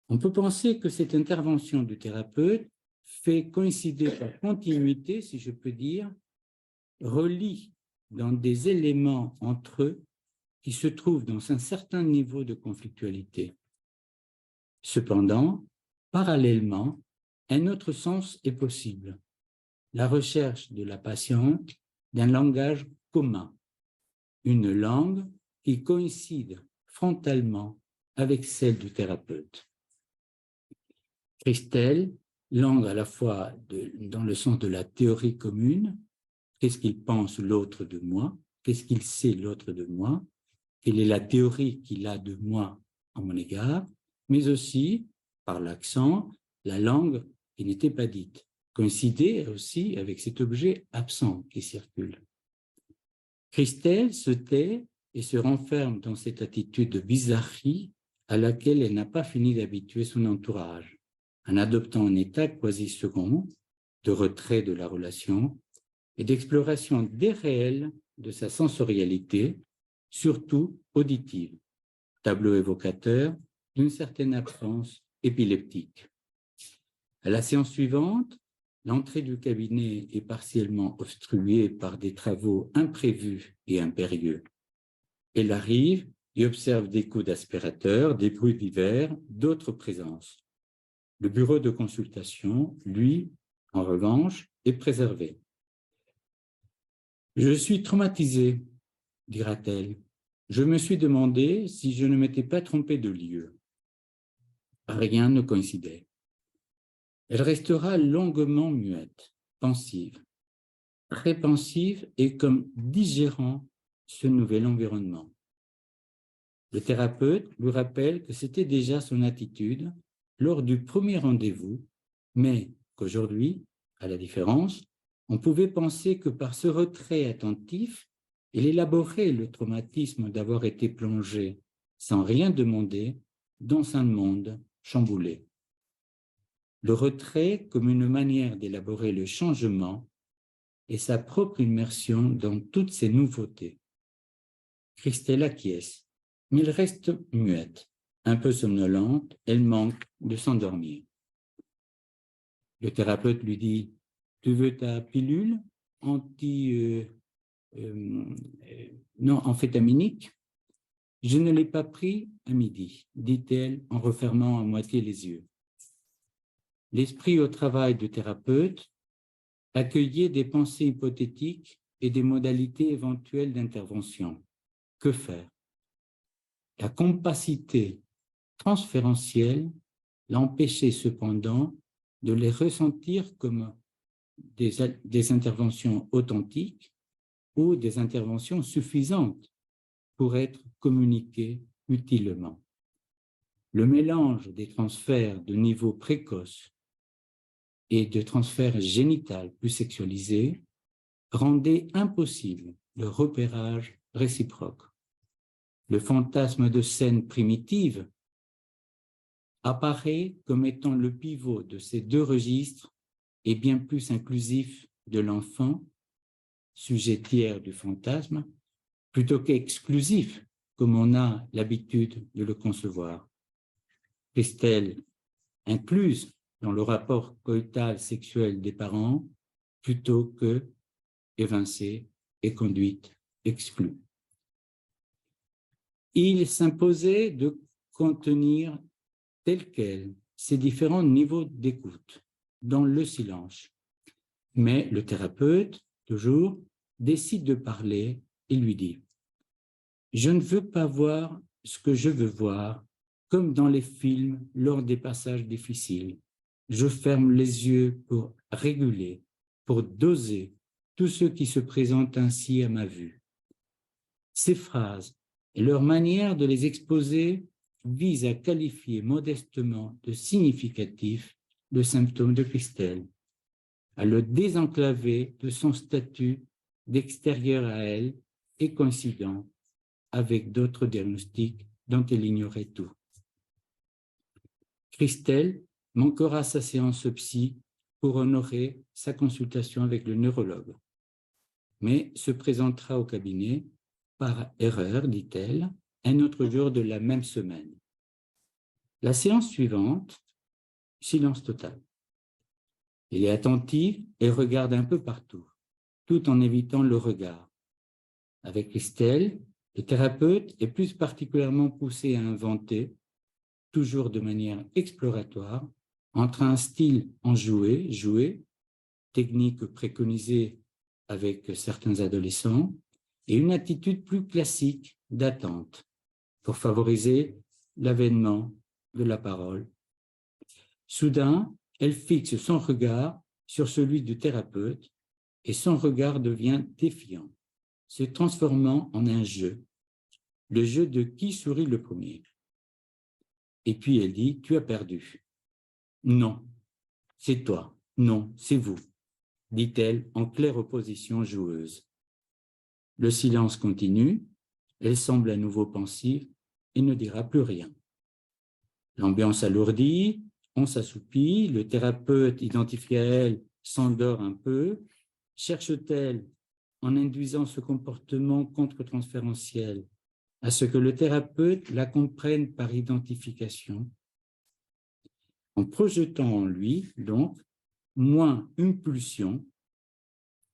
On peut penser que cette intervention du thérapeute fait coïncider par continuité, si je peux dire, relie dans des éléments entre eux qui se trouvent dans un certain niveau de conflictualité. Cependant, parallèlement, un autre sens est possible, la recherche de la patiente d'un langage commun, une langue qui coïncide frontalement avec celle du thérapeute. Christelle, langue à la fois dans le sens de la théorie commune, qu'est-ce qu'il pense l'autre de moi, qu'est-ce qu'il sait l'autre de moi, quelle est la théorie qu'il a de moi à mon égard, mais aussi, par l'accent, la langue qui n'était pas dite, coïncidait aussi avec cet objet absent qui circule. Christelle se tait et se renferme dans cette attitude de bizarrerie à laquelle elle n'a pas fini d'habituer son entourage, en adoptant un état quasi second, de retrait de la relation et d'exploration déréelle de sa sensorialité, surtout auditive, tableau évocateur d'une certaine absence épileptique. À la séance suivante, l'entrée du cabinet est partiellement obstruée par des travaux imprévus et impérieux. Elle arrive et observe des coups d'aspirateur, des bruits divers, d'autres présences. Le bureau de consultation, lui, en revanche, est préservé. « Je suis traumatisée, dira-t-elle. Je me suis demandé si je ne m'étais pas trompée de lieu. » Rien ne coïncidait. Elle restera longuement muette, pensive, très pensive et comme digérant ce nouvel environnement. Le thérapeute lui rappelle que c'était déjà son attitude lors du premier rendez-vous, mais qu'aujourd'hui, à la différence, on pouvait penser que par ce retrait attentif, il élaborait le traumatisme d'avoir été plongé, sans rien demander, dans un monde chamboulé. Le retrait comme une manière d'élaborer le changement et sa propre immersion dans toutes ces nouveautés. Christelle acquiesce, mais elle reste muette, un peu somnolente, elle manque de s'endormir. Le thérapeute lui dit « Tu veux ta pilule amphétaminique ?»« Je ne l'ai pas pris à midi, dit-elle en refermant à moitié les yeux. L'esprit au travail du thérapeute accueillait des pensées hypothétiques et des modalités éventuelles d'intervention. Que faire? La compacité transférentielle l'empêchait cependant de les ressentir comme des interventions authentiques ou des interventions suffisantes pour être communiquées utilement. Le mélange des transferts de niveau précoce et de transferts génital plus sexualisés rendait impossible le repérage réciproque. Le fantasme de scène primitive apparaît comme étant le pivot de ces deux registres et bien plus inclusif de l'enfant, sujet tiers du fantasme, plutôt qu'exclusif, comme on a l'habitude de le concevoir. Christelle incluse dans le rapport coïtal sexuel des parents, plutôt que évincée et conduite exclue. Il s'imposait de contenir tel quel ces différents niveaux d'écoute dans le silence. Mais le thérapeute, toujours, décide de parler et lui dit « Je ne veux pas voir ce que je veux voir, comme dans les films lors des passages difficiles. Je ferme les yeux pour réguler, pour doser tout ce qui se présente ainsi à ma vue. » Ces phrases et leur manière de les exposer visent à qualifier modestement de significatif le symptôme de Christelle, à le désenclaver de son statut d'extérieur à elle et coïncident avec d'autres diagnostics dont elle ignorait tout. Christelle manquera sa séance psy pour honorer sa consultation avec le neurologue, mais se présentera au cabinet par erreur, dit-elle, un autre jour de la même semaine. La séance suivante, silence total. Elle est attentive et regarde un peu partout, tout en évitant le regard. Avec Christelle, le thérapeute est plus particulièrement poussé à inventer, toujours de manière exploratoire, entre un style enjoué, joué, technique préconisée avec certains adolescents, et une attitude plus classique d'attente pour favoriser l'avènement de la parole. Soudain, elle fixe son regard sur celui du thérapeute et son regard devient défiant, se transformant en un jeu, le jeu de qui sourit le premier. Et puis elle dit « Tu as perdu. » « Non, c'est toi. Non, c'est vous, » dit-elle en claire opposition joueuse. Le silence continue, elle semble à nouveau pensive et ne dira plus rien. L'ambiance alourdit, on s'assoupit, le thérapeute identifié à elle s'endort un peu. Cherche-t-elle, en induisant ce comportement contre-transférentiel, à ce que le thérapeute la comprenne par identification, en projetant en lui, donc, moins une pulsion,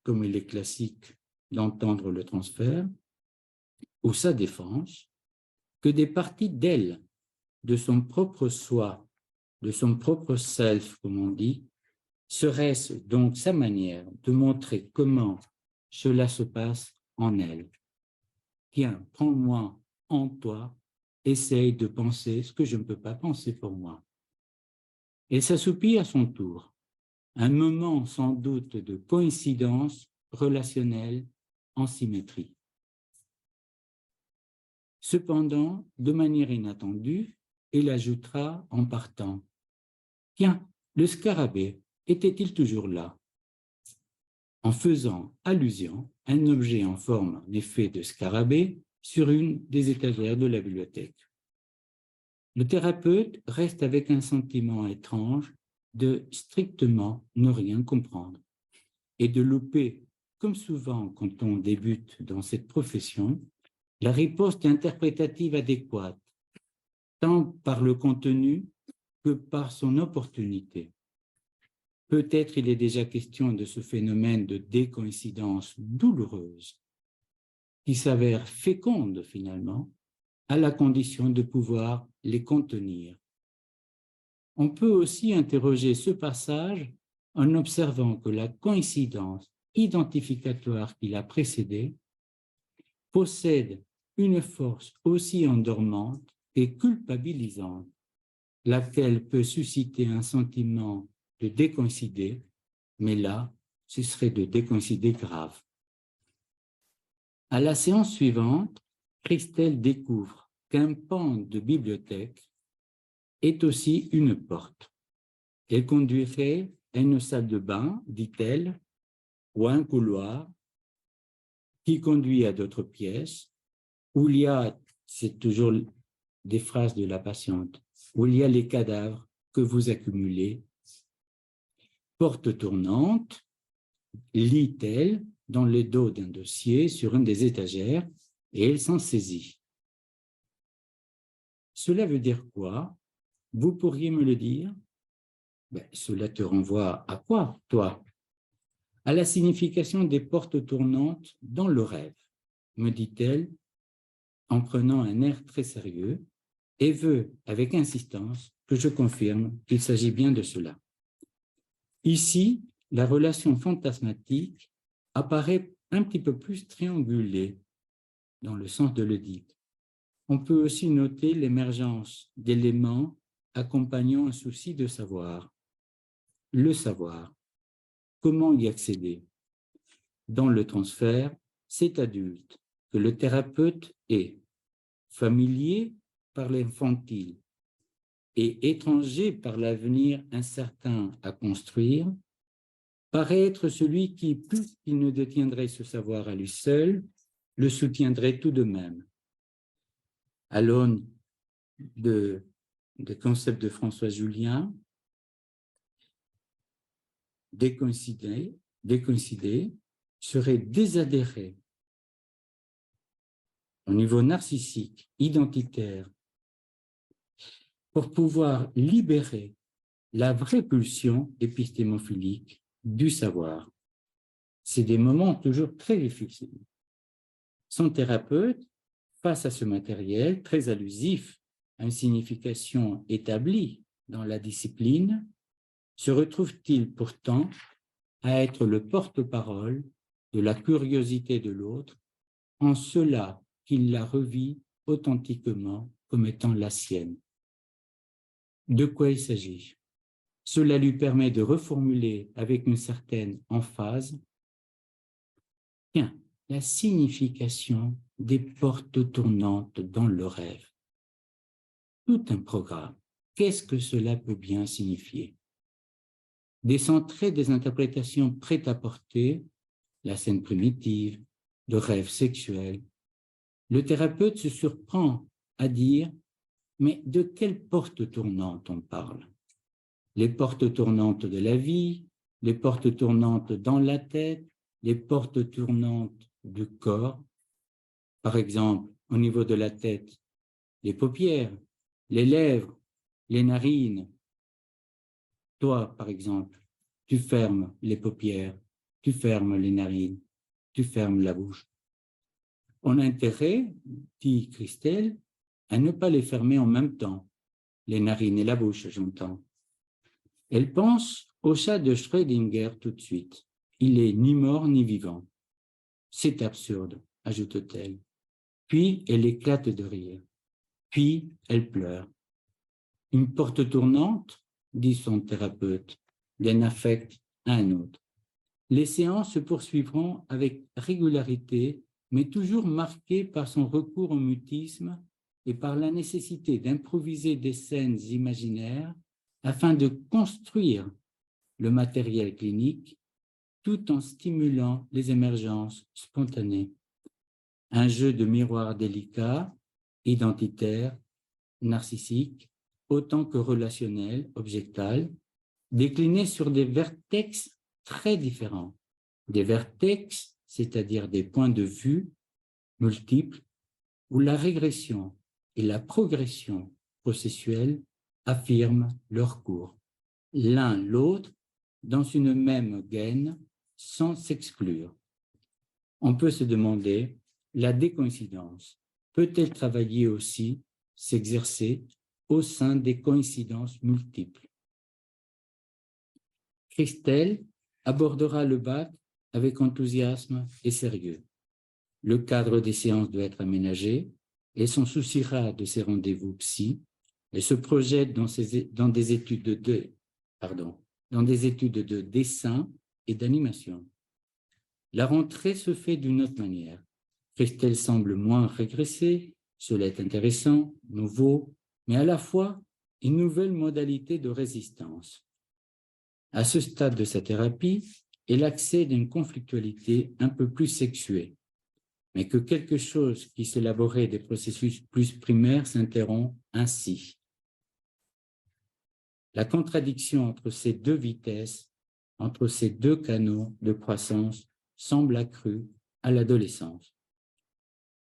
comme il est classique d'entendre le transfert, ou sa défense, que des parties d'elle, de son propre soi, de son propre self, comme on dit, serait-ce donc sa manière de montrer comment cela se passe en elle. Tiens, prends-moi en toi, essaye de penser ce que je ne peux pas penser pour moi. Elle s'assoupit à son tour, un moment sans doute de coïncidence relationnelle en symétrie. Cependant, de manière inattendue, elle ajoutera en partant « Tiens, le scarabée, était-il toujours là ?» en faisant allusion à un objet en forme, en effet, de scarabée sur une des étagères de la bibliothèque. Le thérapeute reste avec un sentiment étrange de strictement ne rien comprendre et de louper, comme souvent quand on débute dans cette profession, la riposte interprétative adéquate, tant par le contenu que par son opportunité. Peut-être il est déjà question de ce phénomène de décoïncidence douloureuse qui s'avère féconde finalement, à la condition de pouvoir les contenir. On peut aussi interroger ce passage en observant que la coïncidence identificatoire qui l'a précédé possède une force aussi endormante et culpabilisante, laquelle peut susciter un sentiment de décoïncider, mais là, ce serait de décoïncider grave. À la séance suivante, Christelle découvre qu'un pan de bibliothèque est aussi une porte. Elle conduirait à une salle de bain, dit-elle, ou à un couloir qui conduit à d'autres pièces, où il y a, c'est toujours des phrases de la patiente, où il y a les cadavres que vous accumulez. Porte tournante, lit-elle dans le dos d'un dossier sur une des étagères et elle s'en saisit. Cela veut dire quoi? Vous pourriez me le dire? Cela te renvoie à quoi, toi? À la signification des portes tournantes dans le rêve, me dit-elle en prenant un air très sérieux et veut avec insistance que je confirme qu'il s'agit bien de cela. Ici, la relation fantasmatique apparaît un petit peu plus triangulée dans le sens de l'Oedipe. On peut aussi noter l'émergence d'éléments accompagnant un souci de savoir. Le savoir, comment y accéder? Dans le transfert, c'est adulte que le thérapeute est familier par l'infantile et étranger par l'avenir incertain à construire, paraît être celui qui, plus qu'il ne détiendrait ce savoir à lui seul, le soutiendrait tout de même. À l'aune des concepts de François Julien, décoïncider serait désadhérer au niveau narcissique, identitaire, pour pouvoir libérer la vraie pulsion épistémophilique du savoir. C'est des moments toujours très difficiles. Son thérapeute, face à ce matériel très allusif à une signification établie dans la discipline, se retrouve-t-il pourtant à être le porte-parole de la curiosité de l'autre, en cela qu'il la revit authentiquement comme étant la sienne. De quoi il s'agit? Cela lui permet de reformuler avec une certaine emphase la signification des portes tournantes dans le rêve. Tout un programme. Qu'est-ce que cela peut bien signifier? Des centrés des interprétations prêtes à porter, la scène primitive, de rêves sexuels. Le thérapeute se surprend à dire « mais de quelle porte tournante on parle ?» Les portes tournantes de la vie, les portes tournantes dans la tête, les portes tournantes du corps. Par exemple, au niveau de la tête, les paupières, les lèvres, les narines. Toi, par exemple, tu fermes les paupières, tu fermes les narines, tu fermes la bouche. On a intérêt, dit Christelle, à ne pas les fermer en même temps, les narines et la bouche, j'entends. Elle pense au chat de Schrödinger tout de suite. Il est ni mort ni vivant. C'est absurde, ajoute-t-elle. Puis elle éclate de rire. Puis elle pleure. Une porte tournante, dit son thérapeute, d'un affect à un autre. Les séances se poursuivront avec régularité, mais toujours marquées par son recours au mutisme et par la nécessité d'improviser des scènes imaginaires afin de construire le matériel clinique tout en stimulant les émergences spontanées. Un jeu de miroirs délicats, identitaires, narcissiques, autant que relationnels, objectals, déclinés sur des vertex très différents. Des vertex, c'est-à-dire des points de vue multiples, où la régression et la progression processuelle affirment leur cours, l'un l'autre dans une même gaine, sans s'exclure. On peut se demander, la décoïncidence peut-elle travailler aussi, s'exercer au sein des coïncidences multiples? Christelle abordera le bac avec enthousiasme et sérieux. Le cadre des séances doit être aménagé et s'en souciera de ses rendez-vous psy et se projette dans des études de dessin et d'animation. La rentrée se fait d'une autre manière. Christelle semble moins régressée, cela est intéressant, nouveau, mais à la fois une nouvelle modalité de résistance. À ce stade de sa thérapie, elle accède à une conflictualité un peu plus sexuée, mais que quelque chose qui s'élaborait des processus plus primaires s'interrompt ainsi. La contradiction entre ces deux vitesses, entre ces deux canaux de croissance, semble accrue à l'adolescence.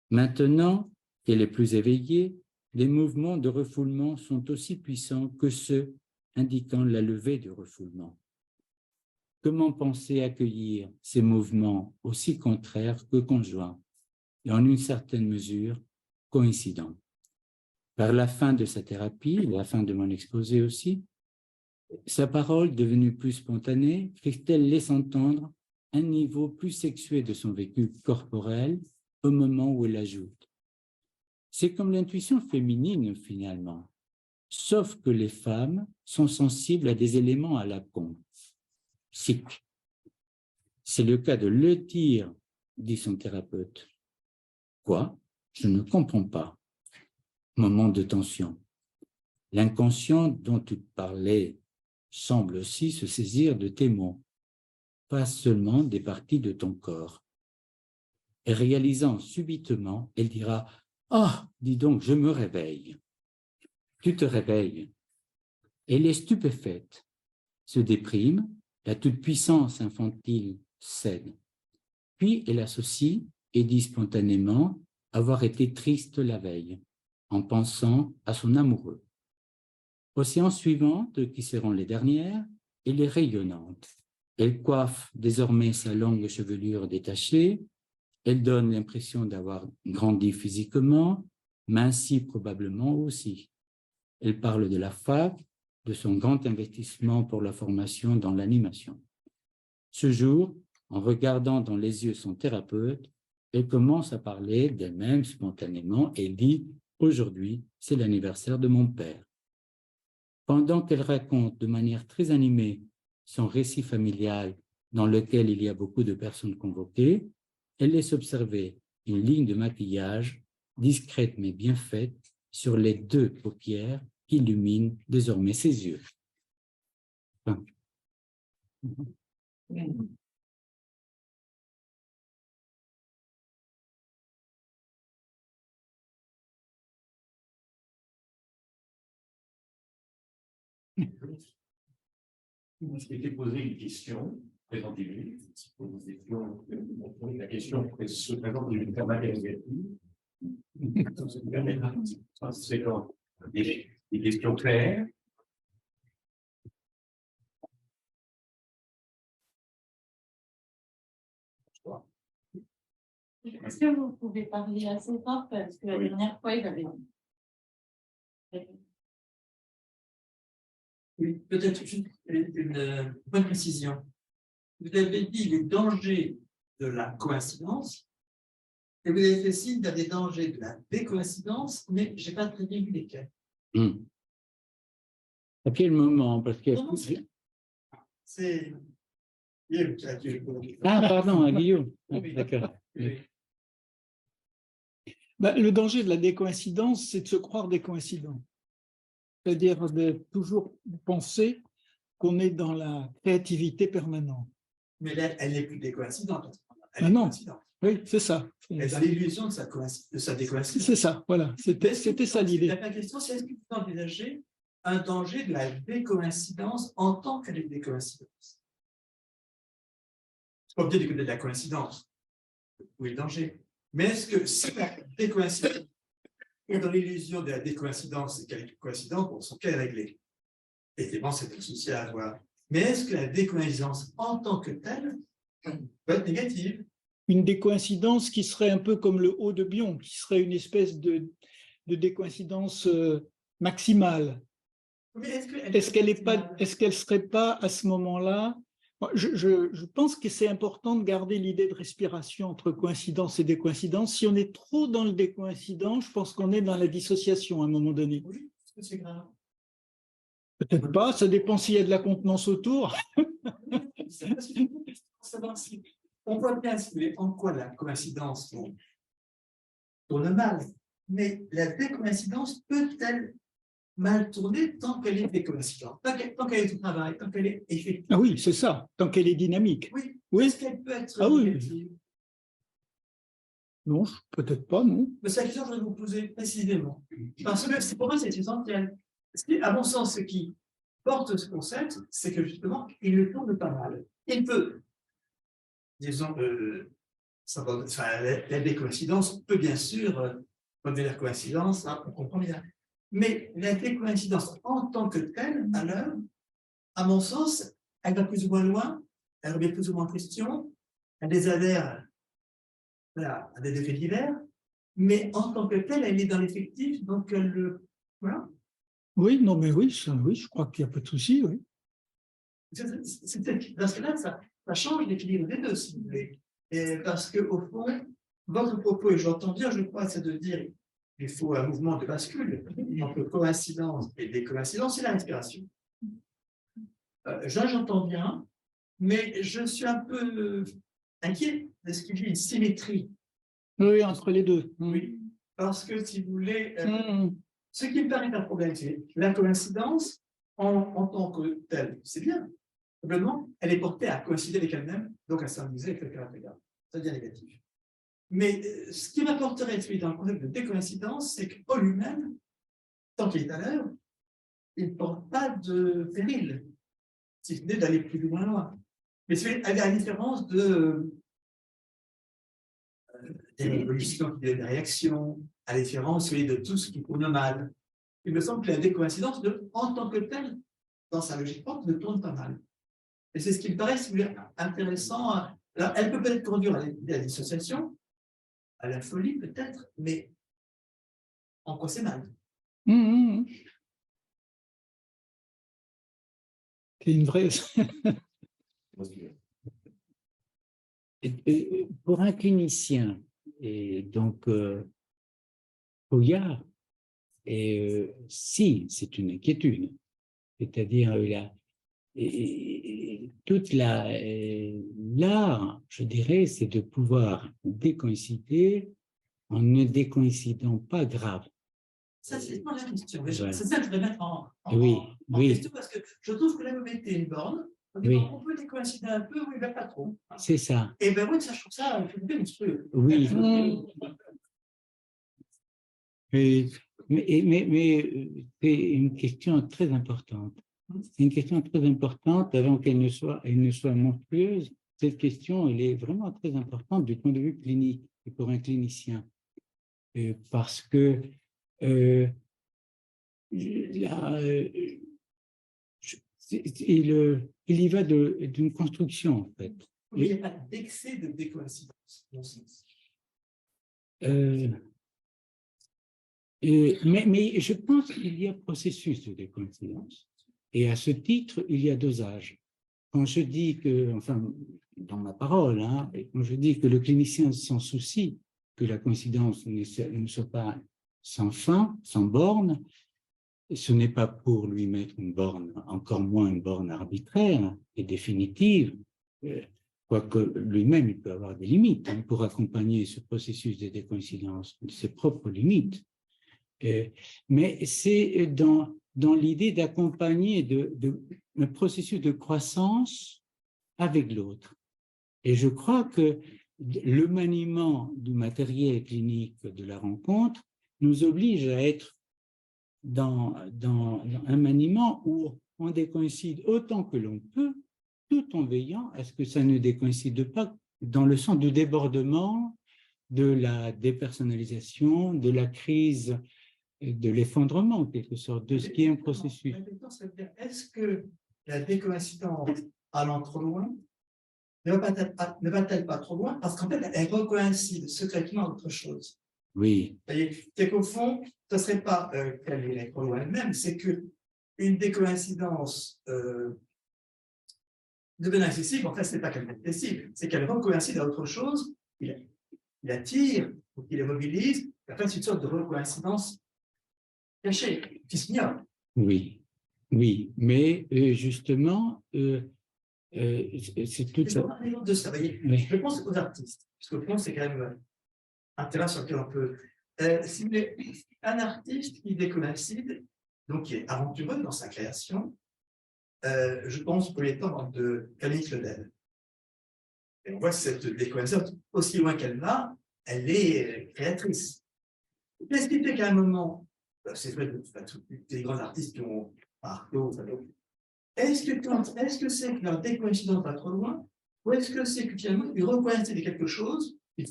Maintenant qu'elle est plus éveillée, les mouvements de refoulement sont aussi puissants que ceux indiquant la levée du refoulement. Comment penser accueillir ces mouvements aussi contraires que conjoints et en une certaine mesure coïncidents? Vers la fin de sa thérapie, la fin de mon exposé aussi, sa parole devenue plus spontanée, Christelle laisse entendre un niveau plus sexué de son vécu corporel au moment où elle ajoute. C'est comme l'intuition féminine finalement, sauf que les femmes sont sensibles à des éléments à la con. Sick. C'est le cas de le tir, dit son thérapeute. Quoi? Je ne comprends pas. Moment de tension. L'inconscient dont tu parlais semble aussi se saisir de tes mots, pas seulement des parties de ton corps. Et réalisant subitement, elle dira « Ah, dis donc, je me réveille. » Tu te réveilles. Elle est stupéfaite, se déprime, la toute-puissance infantile cède. Puis elle associe et dit spontanément avoir été triste la veille, en pensant à son amoureux. Aux séances suivantes, qui seront les dernières, elle est rayonnante. Elle coiffe désormais sa longue chevelure détachée. Elle donne l'impression d'avoir grandi physiquement, minci probablement aussi. Elle parle de la fac, de son grand investissement pour la formation dans l'animation. Ce jour, en regardant dans les yeux son thérapeute, elle commence à parler d'elle-même spontanément et dit « Aujourd'hui, c'est l'anniversaire de mon père ». Pendant qu'elle raconte de manière très animée son récit familial dans lequel il y a beaucoup de personnes convoquées, elle laisse observer une ligne de maquillage discrète mais bien faite sur les deux paupières qui illuminent désormais ses yeux. Enfin. Vous souhaitez poser une question, présentez-vous. La question se présente d'une format négative. C'est des questions claires. Est-ce que vous pouvez parler assez fort parce que la dernière fois, il avait... Oui, peut-être une bonne précision. Vous avez dit les dangers de la coïncidence et vous avez fait signe d'un des dangers de la décoïncidence, mais je n'ai pas très bien vu lesquels. À quel moment? Parce que... C'est Guillaume qui a dû répondre. Ah, pardon, Guillaume. Oui. D'accord. Oui. Ben, le danger de la décoïncidence, c'est de se croire décoïncident. C'est-à-dire de toujours penser qu'on est dans la créativité permanente. Mais là, elle n'est plus décoïncidente. Ah non, oui, c'est ça. Elle est dans l'illusion de sa décoïncidence. C'est ça, voilà. C'était ça l'idée. La question, c'est est-ce que vous envisagez un danger de la décoïncidence en tant que décoïncidence? C'est pas peut-être de la coïncidence. Où est le danger? Mais est-ce que si la décoïncidence est dans l'illusion de la décoïncidence et qu'elle est coïncidente, bon, son cas est réglé. Évidemment, c'est un souci à avoir. Mais est-ce que la décoïncidence en tant que telle peut être négative? Une décoïncidence qui serait un peu comme le haut de Bion, qui serait une espèce de décoïncidence maximale. Est-ce qu'elle ne serait pas à ce moment-là? Je pense que c'est important de garder l'idée de respiration entre coïncidence et décoïncidence. Si on est trop dans le décoïncident, je pense qu'on est dans la dissociation à un moment donné. Oui, est-ce que c'est grave? Peut-être pas, ça dépend s'il y a de la contenance autour. On voit bien en quoi la coïncidence tourne mal, mais la décoïncidence peut-elle mal tournée tant qu'elle est décoïncidente, tant qu'elle est au travail, tant qu'elle est effective. Ah oui, c'est ça, tant qu'elle est dynamique. Oui, Oui. est-ce qu'elle peut être Ah oui. négative? Non, peut-être pas, non. Mais c'est la question que je vais vous poser précisément. Parce que pour moi, c'est essentiel. À mon sens, ce qui porte ce concept, c'est que justement, il le tourne pas mal. Il peut, disons, la décoïncidence peut bien sûr, on veut dire coïncidence, hein, on comprend bien. Mais la décoïncidence en tant que telle, alors, à mon sens, elle va plus ou moins loin, elle revient plus ou moins en question, elle désadhère à des effets divers, mais en tant que telle, elle est dans l'effectif, donc voilà. Oui, non, mais oui, oui, je crois qu'il n'y a pas de souci, oui. Dans ce cas-là, ça change l'équilibre des deux, si vous voulez. Et parce qu'au fond, votre propos, et j'entends bien, je crois, c'est de dire qu'il faut un mouvement de bascule entre coïncidence et décoïncidence, c'est la respiration. J'entends bien, mais je suis un peu inquiet de ce qu'il y a une symétrie. Oui, entre les deux. Oui, parce que si vous voulez, ce qui me paraît un problème, c'est la coïncidence en tant que telle, c'est bien. Simplement, elle est portée à coïncider avec elle-même, donc à s'amuser avec le caractère. Ça devient négatif. Mais ce qui m'apporterait celui dans le concept de décoïncidence, c'est que Paul lui-même, tant qu'il est à l'heure, il ne porte pas de péril, si ce n'est d'aller plus ou moins loin. Mais c'est à la différence des évolutions, des réactions, à la différence de tout ce qui tourne mal. Il me semble que la décoïncidence, en tant que telle, dans sa logique propre, ne tourne pas mal. Et c'est ce qui me paraît, si vous voulez, intéressant. Alors, elle peut peut-être conduire à la dissociation, à la folie peut-être, mais en quoi c'est mal? C'est une vraie... Pour un clinicien, et donc Couillard, si, c'est une inquiétude, c'est-à-dire toute l'art, je dirais, c'est de pouvoir décoïncider en ne décoïncidant pas grave. Ça, c'est pas la question. Ouais. C'est ça que je vais mettre en question, parce que je trouve que là, vous mettez une borne. On peut décoïncider un peu, oui, mais pas trop. C'est ça. Et bien, oui, ça, je trouve ça un peu monstrueux. Oui. Mais c'est une question très importante. C'est une question très importante avant qu'elle ne soit monstrueuse. Cette question, elle est vraiment très importante du point de vue clinique et pour un clinicien. Parce que il y va d'une construction, en fait. Il n'y a pas d'excès de décoïncidence, dans ce sens. Mais je pense qu'il y a processus de décoïncidence. Et à ce titre, il y a dosage. Quand je dis que, enfin, dans ma parole, quand je dis que le clinicien s'en soucie, que la coïncidence ne soit pas sans fin, sans borne, ce n'est pas pour lui mettre une borne, encore moins une borne arbitraire et définitive, quoique lui-même, il peut avoir des limites pour accompagner ce processus de décoïncidence, ses propres limites. Mais c'est dans l'idée d'accompagner un processus de croissance avec l'autre. Et je crois que le maniement du matériel clinique de la rencontre nous oblige à être dans un maniement où on décoïncide autant que l'on peut, tout en veillant à ce que ça ne décoïncide pas dans le sens du débordement, de la dépersonnalisation, de la crise, de l'effondrement, en quelque sorte, de ce qui est un processus. Est-ce que la décoïncidence allant trop loin ne va-t-elle pas trop loin? Parce qu'en fait, elle recoïncide secrètement à autre chose. Oui. C'est qu'au fond, ce ne serait pas qu'elle irait trop loin elle-même, c'est qu'une décoïncidence devenant excessive, en fait, ce n'est pas qu'elle est excessive, c'est qu'elle recoïncide à autre chose, il attire, ou qu'il les mobilise, et en fait, c'est une sorte de recoïncidence cachée, qui s'ignore. Oui, mais justement, c'est tout ça. De ça, oui. Je pense aux artistes, parce que je pense que c'est quand même un terrain sur lequel on peut. Si vous voulez, un artiste qui décoïncide donc qui est aventureux dans sa création, je pense pour les temps de Camille Claudel. Et on voit que cette décoïncidence, aussi loin qu'elle va, elle est créatrice. Qu'est-ce qui fait qu'à un moment, c'est vrai que tous les grands artistes qui ont Artaud, est-ce que c'est que leur décoïncidence va trop loin, ou est-ce que c'est que finalement, ils recoïncident quelque chose, qui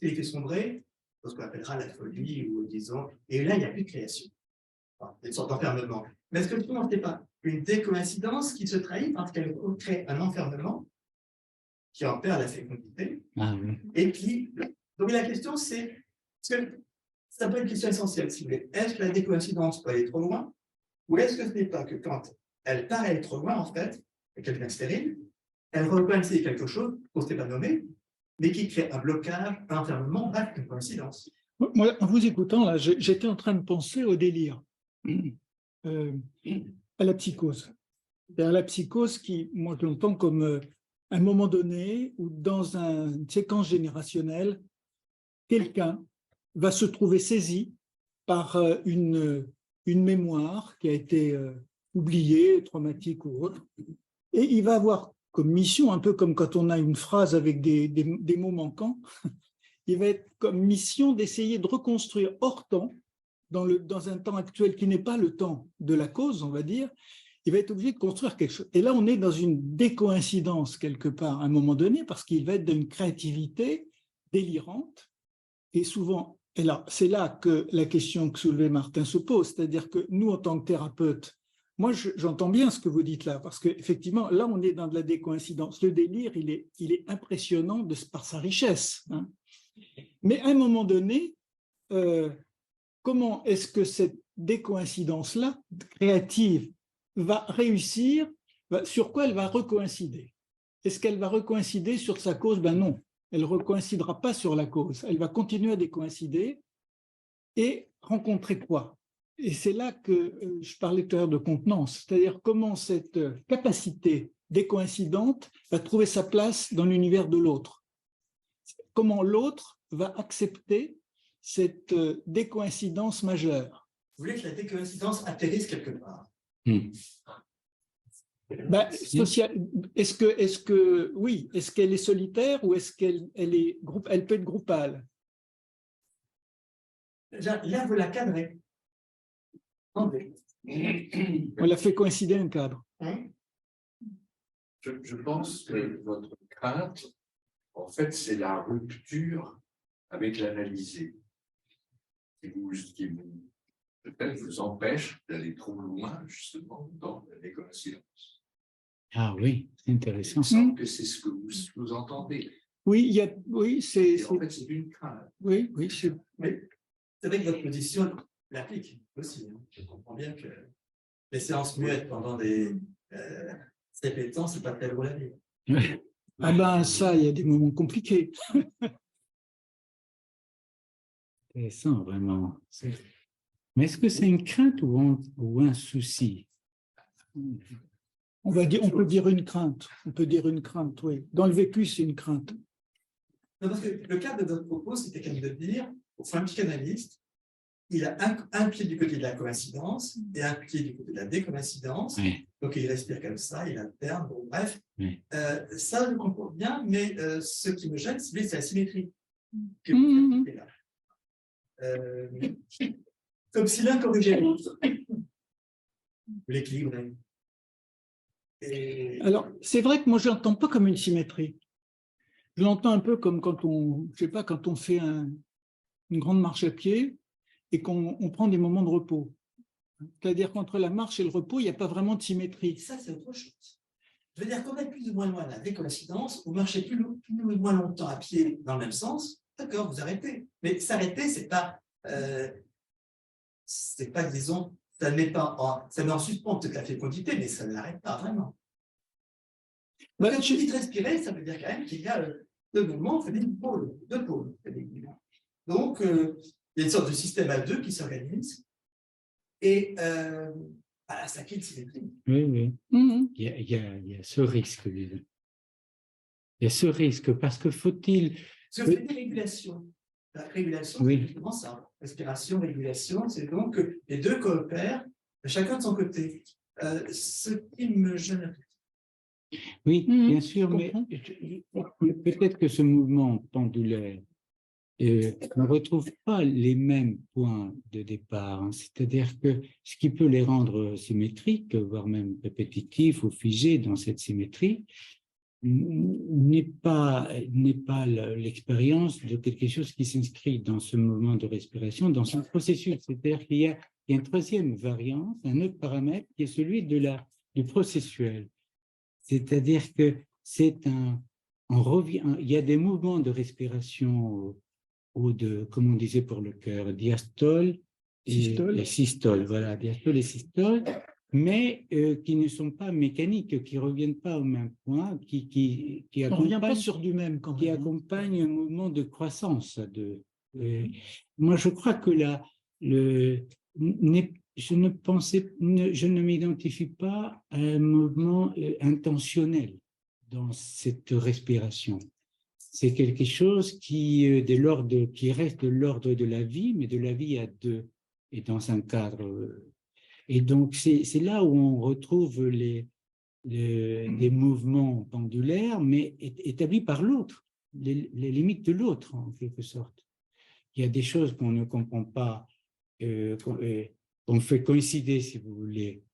les fait sombrer, ce qu'on appellera la folie, ou disons, et là, il n'y a plus de création. Enfin, une sorte d'enfermement. Mais est-ce que tout le monde n'est pas une décoïncidence qui se trahit parce qu'elle crée un enfermement qui en perd la fécondité, et qui... Donc la question c'est, parce que c'est un peu une question essentielle, si vous voulez, est-ce que la décoïncidence peut aller trop loin, ou est-ce que ce n'est pas que quand elle part aller trop loin, en fait, et qu'elle devient stérile, elle recoïncide quelque chose qu'on ne s'est pas nommé, mais qui crée un blocage, un enfermement, bref, une coïncidence. Moi, en vous écoutant, là, j'étais en train de penser au délire, à la psychose. C'est-à-dire la psychose qui, moi, je l'entends comme un moment donné où, dans une séquence générationnelle, quelqu'un va se trouver saisi par une mémoire qui a été oubliée, traumatique ou autre, et il va avoir comme mission, un peu comme quand on a une phrase avec des mots manquants, il va être comme mission d'essayer de reconstruire hors temps, dans un temps actuel qui n'est pas le temps de la cause, on va dire, il va être obligé de construire quelque chose. Et là, on est dans une décoïncidence quelque part à un moment donné, parce qu'il va être d'une créativité délirante. Et souvent, c'est là que la question que soulevait Martin se pose, c'est-à-dire que nous, en tant que thérapeutes, moi, j'entends bien ce que vous dites là, parce qu'effectivement, là, on est dans de la décoïncidence. Le délire, il est impressionnant par sa richesse. Hein. Mais à un moment donné, comment est-ce que cette décoïncidence-là, créative, va réussir, sur quoi elle va recoïncider? Est-ce qu'elle va recoïncider sur sa cause? Ben non, elle ne recoïncidera pas sur la cause. Elle va continuer à décoïncider et rencontrer quoi? Et c'est là que je parlais tout à l'heure de contenance, c'est-à-dire comment cette capacité décoïncidente va trouver sa place dans l'univers de l'autre. Comment l'autre va accepter cette décoïncidence majeure. Vous voulez que la décoïncidence atterrisse quelque part? Est-ce que oui, est-ce qu'elle est solitaire ou est-ce qu'elle elle peut être groupale? Là, vous la cadrez. On l'a fait coïncider un cadre. Je pense que votre crainte, en fait, c'est la rupture avec l'analysé qui peut-être vous empêche d'aller trop loin, justement, dans la décoïncidence. Ah oui, c'est intéressant. Il me semble que c'est ce que vous entendez. Oui, c'est en fait, c'est une crainte. Oui, mais c'est vrai que votre position l'applique aussi. Hein. Je comprends bien que les séances muettes pendant des temps, c'est pas très drôle à vivre. Ah ben ça, il y a des moments compliqués. Intéressant, vraiment. Mais est-ce que c'est une crainte ou un souci? On peut dire une crainte. On peut dire une crainte, oui. Dans le vécu, c'est une crainte. Non, parce que le cadre de votre propos, c'était quand même de dire, pour un psychanalyste, il a un pied du côté de la coïncidence et un pied du côté de la décoïncidence. Oui. Donc, il respire comme ça, il alterne, bon, bref. Oui. Ça, je comprends bien, mais ce qui me gêne, c'est la symétrie que vous avez là. Comme si l'un corrigeait l'autre. L'équilibre. Alors, c'est vrai que moi, je l'entends pas comme une symétrie. Je l'entends un peu comme quand on fait une grande marche à pied et qu'on prend des moments de repos. C'est-à-dire qu'entre la marche et le repos, il n'y a pas vraiment de symétrie. Ça, c'est autre chose. Je veux dire qu'on est plus ou moins loin de la décoïncidence, vous marchez plus ou moins longtemps à pied dans le même sens, d'accord, vous arrêtez. Mais s'arrêter, c'est pas, disons, ça met en suspens peut-être la fécondité, mais ça ne l'arrête pas vraiment. Quand tu dis respirer, ça veut dire quand même qu'il y a deux mouvements, deux pôles. Donc, il y a une sorte de système à deux qui s'organise et ça crée une symétrie. Oui, oui. Il y a ce risque. Il y a ce risque parce que faut-il... Parce que c'est des régulations. La régulation, Oui. c'est justement ça. Respiration, régulation, c'est donc que les deux coopèrent, chacun de son côté. Ce qui me gêne. Oui, bien sûr, je mais comprends. peut-être que ce mouvement pendulaire ne retrouve pas les mêmes points de départ. Hein. C'est-à-dire que ce qui peut les rendre symétriques, voire même répétitifs ou figés dans cette symétrie, n'est pas l'expérience de quelque chose qui s'inscrit dans ce mouvement de respiration, dans un processus. C'est-à-dire qu'il y a une troisième variance, un autre paramètre qui est celui du processuel. C'est-à-dire que on revient, il y a des mouvements de respiration ou de, comme on disait pour le cœur, diastole et systole, voilà, diastole et systole, mais qui ne sont pas mécaniques, qui ne reviennent pas au même point, qui On ne revient pas sur du même quand même. Qui accompagnent un mouvement de croissance. Moi, je crois que je ne m'identifie pas à un mouvement intentionnel dans cette respiration. C'est quelque chose qui reste de l'ordre de la vie, mais de la vie à deux, et dans un cadre. Et donc, c'est là où on retrouve des mouvements pendulaires, mais établis par l'autre, les limites de l'autre, en quelque sorte. Il y a des choses qu'on ne comprend pas, qu'on fait coïncider, si vous voulez,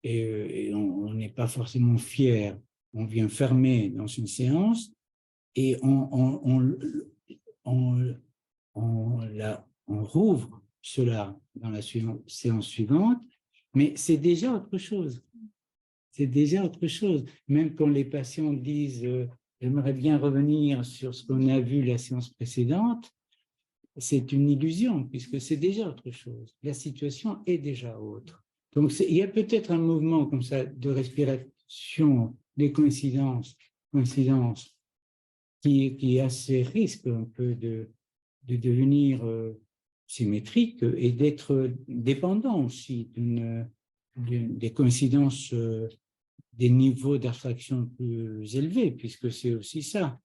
et on n'est pas forcément fier. On vient fermer dans une séance et on rouvre cela dans la séance suivante, mais c'est déjà autre chose. C'est déjà autre chose. Même quand les patients disent j'aimerais bien revenir sur ce qu'on a vu la séance précédente, c'est une illusion puisque c'est déjà autre chose. La situation est déjà autre. Donc il y a peut-être un mouvement comme ça de respiration, des coïncidences qui a ces risques un peu de devenir symétrique et d'être dépendant aussi des coïncidences des niveaux d'abstraction plus élevés, puisque c'est aussi ça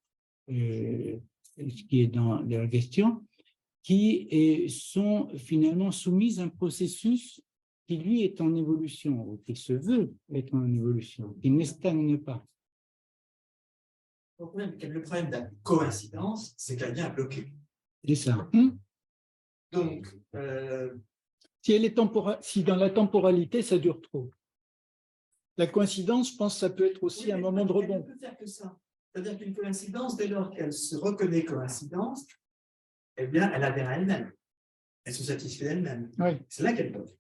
ce qui est dans la question, qui sont finalement soumises à un processus qui, lui, est en évolution, ou qui se veut être en évolution, qui ne stagne pas. Le problème de la coïncidence, c'est qu'elle vient bloquer. C'est ça. Donc, si dans la temporalité, ça dure trop. La coïncidence, je pense que ça peut être aussi un moment de rebond. Elle ne peut faire que ça. C'est-à-dire qu'une coïncidence, dès lors qu'elle se reconnaît coïncidence, eh bien, elle adhère à elle-même. Elle se satisfait d'elle-même. Oui. C'est là qu'elle bloque.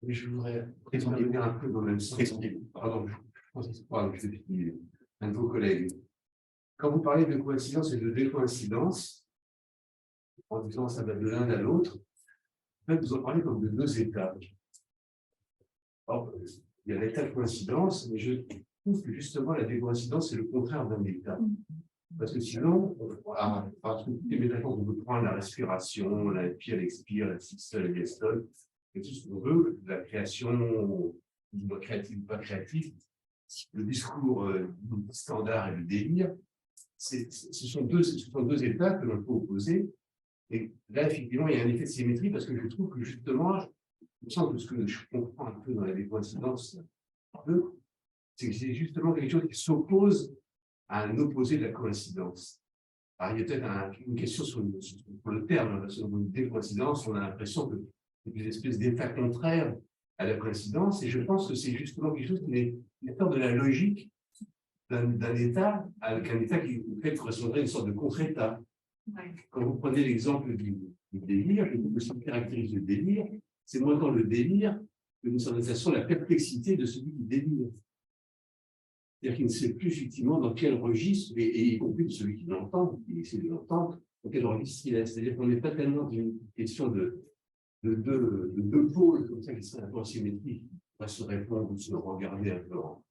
Mais je voudrais revenir un peu dans le même sens. Pardon, je pense que c'est pas un de vos collègues. Quand vous parlez de coïncidence et de décoïncidence, en disant ça va de l'un à l'autre, en fait, vous en parlez comme de deux étapes. Alors, il y a l'état de coïncidence, mais je trouve que justement la décoïncidence, c'est le contraire d'un état. Parce que sinon, par toutes les métaphores, on peut prendre la respiration, l'inspire, l'expire, la systole, la diastole, et tout ce qu'on veut, la création, créative ou pas créative, le discours standard et le délire, ce sont deux états que l'on peut opposer. Et là, effectivement, il y a un effet de symétrie parce que je trouve que justement, il me semble que ce que je comprends un peu dans la décoïncidence, c'est que c'est justement quelque chose qui s'oppose à un opposé de la coïncidence. Alors, il y a peut-être une question sur le terme, sur une décoïncidence, on a l'impression que c'est une espèce d'état contraire à la coïncidence, et je pense que c'est justement quelque chose qui est l'effort de la logique d'un état avec un état qui correspondrait à une sorte de contre-état. Ouais. Quand vous prenez l'exemple du délire, ce qui caractérise le délire, c'est moins dans le délire que d'une certaine façon la perplexité de celui qui délire. C'est-à-dire qu'il ne sait plus effectivement dans quel registre, et y compris de celui qui l'entend, qui essaie de l'entendre, dans quel registre il est. C'est-à-dire qu'on n'est pas tellement d'une question de deux pôles comme ça qui seraient un peu en symétrie, qui pourraient se répondre ou se regarder un peu en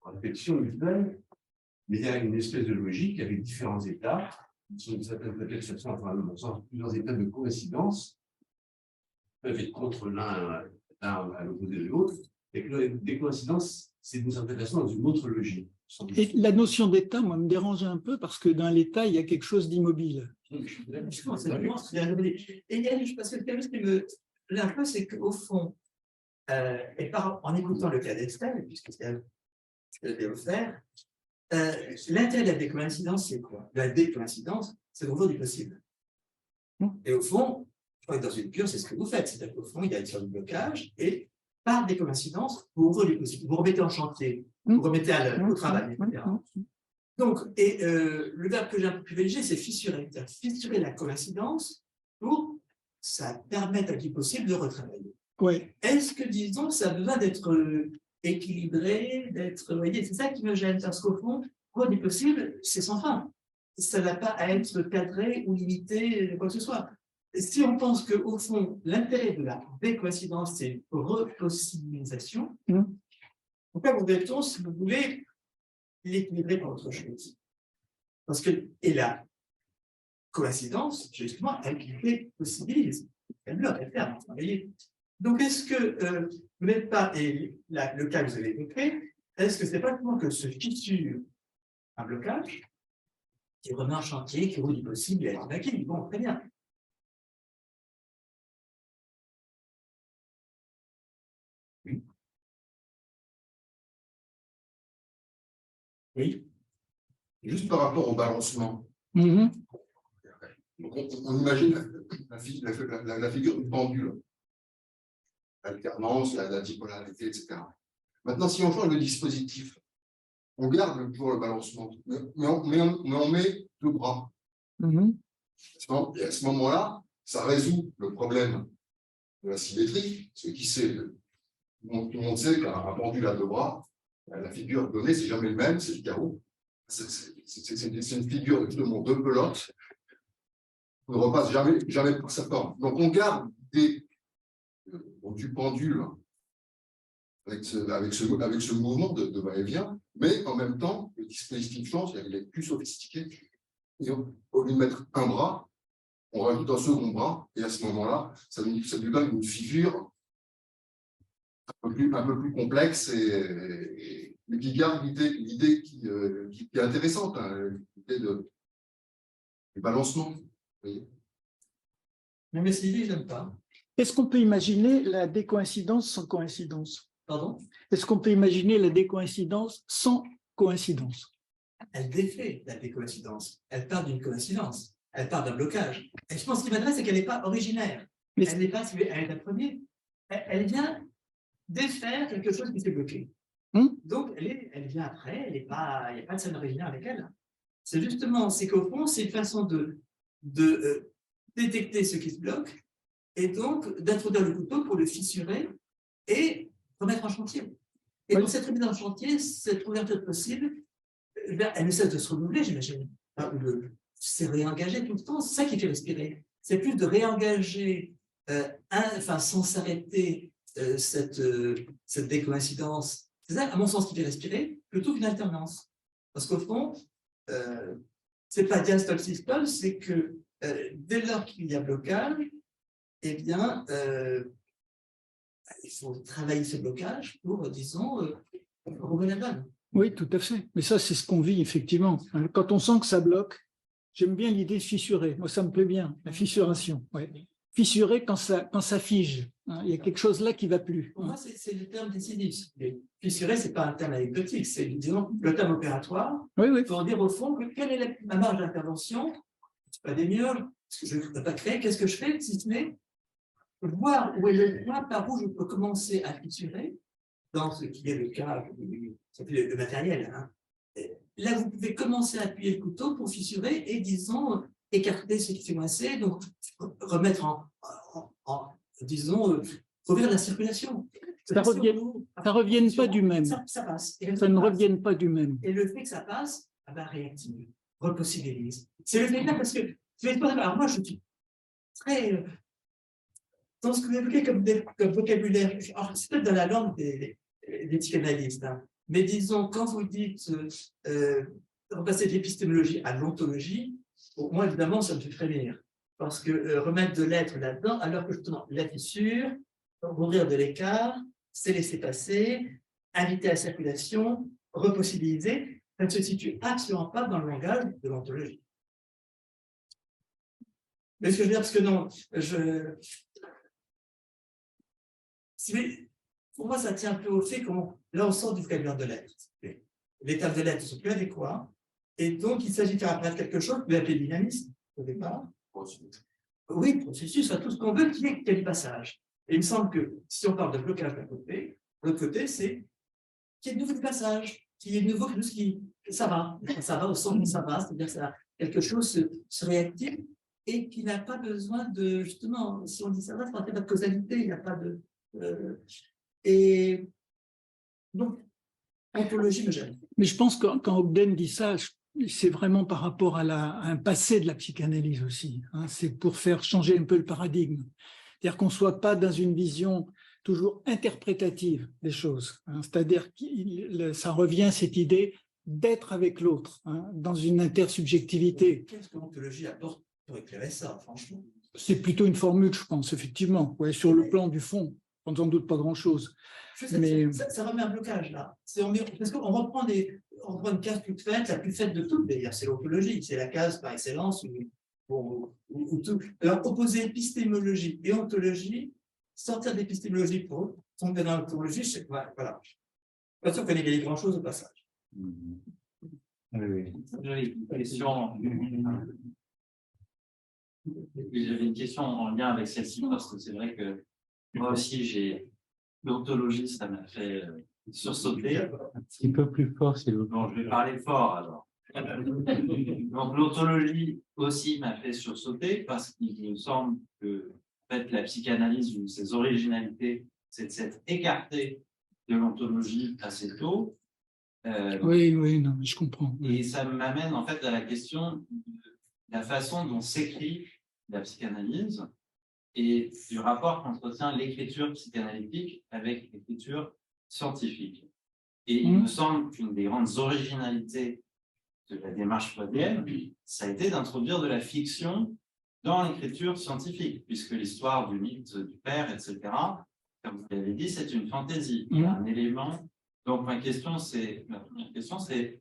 réflexion mutuelle, mais il y a une espèce de logique avec différents états, qui sont une certaine façon, enfin, dans le sens, plusieurs états de coïncidence, peuvent être contre l'un à l'opposé de l'autre, et que des coïncidences, c'est d'une certaine façon dans une autre logique. Et la notion d'État, moi, me dérange un peu parce que dans l'État, il y a quelque chose d'immobile. Justement, c'est vraiment ce qu'il y a. Et il y a, parce que quelque chose qui me plaît un peu, c'est qu'au fond, en écoutant le cas d'Estelle, puisque c'est elle qui l'avait offert, l'intérêt de la décoïncidence, c'est quoi? La décoïncidence, c'est l'ouvrir du possible. Et au fond, je crois que dans une cure, c'est ce que vous faites. C'est-à-dire qu'au fond, il y a une sorte de blocage, et par décoïncidence, vous ouvrez du possible. Vous remettez en chantier, vous remettez au travail, etc. Donc, le verbe que j'ai un peu privilégié, c'est fissurer. C'est-à-dire fissurer la coïncidence pour ça permettre à qui possible de retravailler. Ouais. Est-ce que, disons, ça a besoin d'être équilibré, d'être. Vous voyez, c'est ça qui me gêne, parce qu'au fond, quoi du possible, c'est sans fin. Ça n'a pas à être cadré ou limité, quoi que ce soit. Et si on pense qu'au fond, l'intérêt de la décoïncidence, c'est une repossibilisation, pourquoi voudrait-on, si vous voulez, l'équilibrer par autre chose? Parce que, et la coïncidence, justement, elle possibilise. Elle bloque, elle ferme. Vous voyez. Donc, est-ce que vous n'êtes pas, et le cas que vous avez évoqué, est-ce que ce n'est pas seulement que se fissure un blocage qui remet en chantier, qui roule du possible et acquis? Bon, très bien. Oui. Oui. Juste par rapport au balancement. Mm-hmm. Donc on imagine la figure du pendule. L'alternance, la dipolarité, etc. Maintenant, si on change le dispositif, on garde toujours le balancement, mais on met deux bras. Et à ce moment-là, ça résout le problème de la symétrie. Ce qui sait, tout le monde sait qu'un pendule à deux bras, la figure donnée, c'est jamais le même, c'est le carreau. C'est une figure justement de pelote. On ne repasse jamais pour sa forme. Donc on garde du pendule avec ce mouvement de va-et-vient, mais en même temps, le dispositif change, il est plus sophistiqué. Et au lieu de mettre un bras, on rajoute un second bras, et à ce moment-là, ça lui donne une figure un peu plus complexe, mais qui garde l'idée qui est intéressante, hein, l'idée du balancement. Oui. Mais cette idée, je n'aime pas. Est-ce qu'on peut imaginer la décoïncidence sans coïncidence? Pardon? Est-ce qu'on peut imaginer la décoïncidence sans coïncidence? Elle défait la décoïncidence. Elle part d'une coïncidence. Elle part d'un blocage. Et je pense ce qui m'intéresse, c'est qu'elle n'est pas originaire. Elle n'est pas, elle est la première. Elle vient défaire quelque chose qui s'est bloqué. Donc, elle vient après. Il n'y a pas de scène originaire avec elle. C'est justement, c'est qu'au fond, c'est une façon de détecter ce qui se bloque et donc d'introduire le couteau pour le fissurer et remettre en chantier. Et donc, cette remise en chantier, cette ouverture possible, elle ne cesse de se renouveler, j'imagine. C'est réengager tout le temps, c'est ça qui fait respirer. C'est plus de réengager sans s'arrêter cette décoïncidence. C'est ça, à mon sens, qui fait respirer, plutôt qu'une alternance. Parce qu'au fond, c'est pas diastole-systole, c'est que dès lors qu'il y a blocage, eh bien, il faut travailler ce blocage pour, disons, revenir la balle. Oui, tout à fait. Mais ça, c'est ce qu'on vit, effectivement. Quand on sent que ça bloque, j'aime bien l'idée de fissurer. Moi, ça me plaît bien, la fissuration. Ouais. Fissurer quand ça fige. Hein. Il y a quelque chose là qui ne va plus. Pour moi, c'est le terme décisif. Fissurer, ce n'est pas un terme anecdotique, c'est, disons, le terme opératoire. Oui. Pour dire, au fond, quelle est ma marge d'intervention? C'est pas des murs, ce que je ne peux pas créer. Qu'est-ce que je fais, si ce n'est voir où est le point par où je peux commencer à fissurer, dans ce qui est le cas de matériel. Hein. Là, vous pouvez commencer à appuyer le couteau pour fissurer et, disons, écarter ce qui s'est coincé, donc remettre disons, rouvrir la circulation. Ça ne revienne pas du même. Ça passe. Ça ne revienne pas du même. Et le fait que ça passe, réactive, repossibilise. C'est le fait là parce que, alors moi, je suis très... dans ce que vous évoquez comme vocabulaire, c'est peut-être dans la langue des psychanalystes, hein, mais disons, quand vous dites repasser de l'épistémologie à l'ontologie, pour moi, évidemment, ça me fait frémir. Parce que remettre de l'être là-dedans, alors que justement, la fissure, rouvrir de l'écart, c'est laisser passer, inviter à la circulation, repossibiliser, ça ne se situe absolument pas dans le langage de l'ontologie. Mais ce que je veux dire, parce que non, pour moi, ça tient un peu au fait qu'on, là, on sort du vocabulaire de l'être. Les termes de l'être ne sont plus adéquats, et donc il s'agit de faire apparaître quelque chose, que vous appelez dynamisme, au départ. Oui, processus, tout ce qu'on veut qu'il y ait du passage. Et il me semble que si on parle de blocage d'un côté, l'autre côté, c'est qu'il y ait de nouveau du passage, qu'il y ait de nouveau quelque chose qui. Ça va au sens où ça va, c'est-à-dire que ça, quelque chose se réactive et qui n'a pas besoin de. Justement, si on dit ça va, c'est pas de causalité, il n'y a pas de. Et donc, ontologie me gêne. Mais je pense que quand Ogden dit ça, c'est vraiment par rapport à un passé de la psychanalyse aussi. Hein, c'est pour faire changer un peu le paradigme. C'est-à-dire qu'on ne soit pas dans une vision toujours interprétative des choses. Hein, c'est-à-dire que ça revient cette idée d'être avec l'autre, hein, dans une intersubjectivité. Qu'est-ce que l'ontologie apporte pour éclairer ça, franchement? C'est plutôt une formule, je pense, effectivement. Ouais, sur le plan du fond, on n'en doute pas grand-chose. Mais ça remet un blocage là. Parce qu'on reprend une case toute faite, la plus faite de toutes d'ailleurs, c'est l'ontologie, c'est la case par excellence où tout. Alors opposer épistémologie et ontologie, sortir d'épistémologie pour tomber dans l'ontologie, c'est voilà. Pas sûr qu'on ait gagné grand-chose au passage. Oui. J'avais une question. J'avais une question en lien avec celle-ci parce que c'est vrai que moi aussi l'ontologie, ça m'a fait sursauter. Un petit peu plus fort, c'est l'autre. Bon, je vais parler fort alors. Donc l'ontologie aussi m'a fait sursauter parce qu'il me semble que en fait, la psychanalyse, une de ses originalités, c'est de s'être écarté de l'ontologie assez tôt. Oui, non, je comprends. Et ça m'amène en fait à la question de la façon dont s'écrit la psychanalyse et du rapport qu'entretient l'écriture psychanalytique avec l'écriture scientifique. Et il me semble qu'une des grandes originalités de la démarche freudienne, ça a été d'introduire de la fiction dans l'écriture scientifique, puisque l'histoire du mythe du père, etc., comme vous l'avez dit, c'est une fantaisie, un élément. Donc ma première question, c'est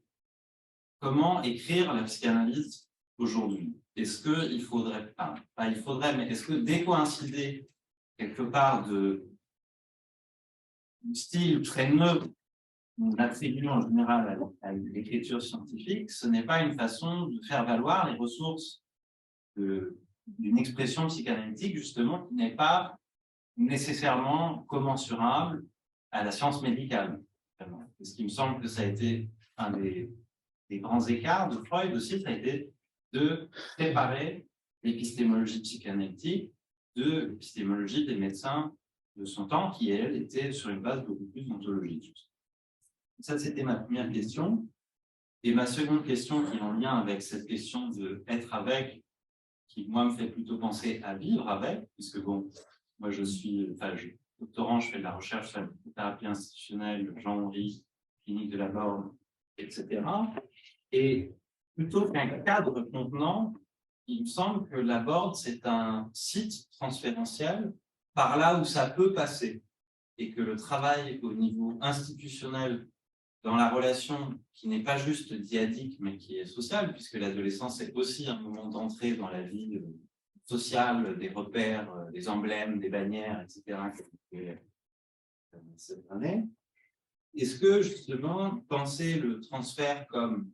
comment écrire la psychanalyse aujourd'hui? Est-ce qu'il faudrait, mais est-ce que décoïncider quelque part du style très neutre qu'on attribue en général à l'écriture scientifique, ce n'est pas une façon de faire valoir les ressources d'une expression psychanalytique, justement, qui n'est pas nécessairement commensurable à la science médicale. Ce qui me semble que ça a été un des grands écarts de Freud aussi, ça a été de préparer l'épistémologie psychanalytique de l'épistémologie des médecins de son temps, qui, elle, était sur une base beaucoup plus ontologique. Ça, c'était ma première question. Et ma seconde question, qui est en lien avec cette question de être avec, qui, moi, me fait plutôt penser à vivre avec, puisque, bon, moi, je suis doctorant, je fais de la recherche sur la thérapie institutionnelle, Jean-Henri, clinique de la Borne, etc. Et plutôt qu'un cadre contenant, il me semble que la Borne, c'est un site transférentiel par là où ça peut passer. Et que le travail au niveau institutionnel, dans la relation qui n'est pas juste dyadique, mais qui est sociale, puisque l'adolescence est aussi un moment d'entrée dans la vie sociale, des repères, des emblèmes, des bannières, etc. cette année. Est-ce que, justement, penser le transfert comme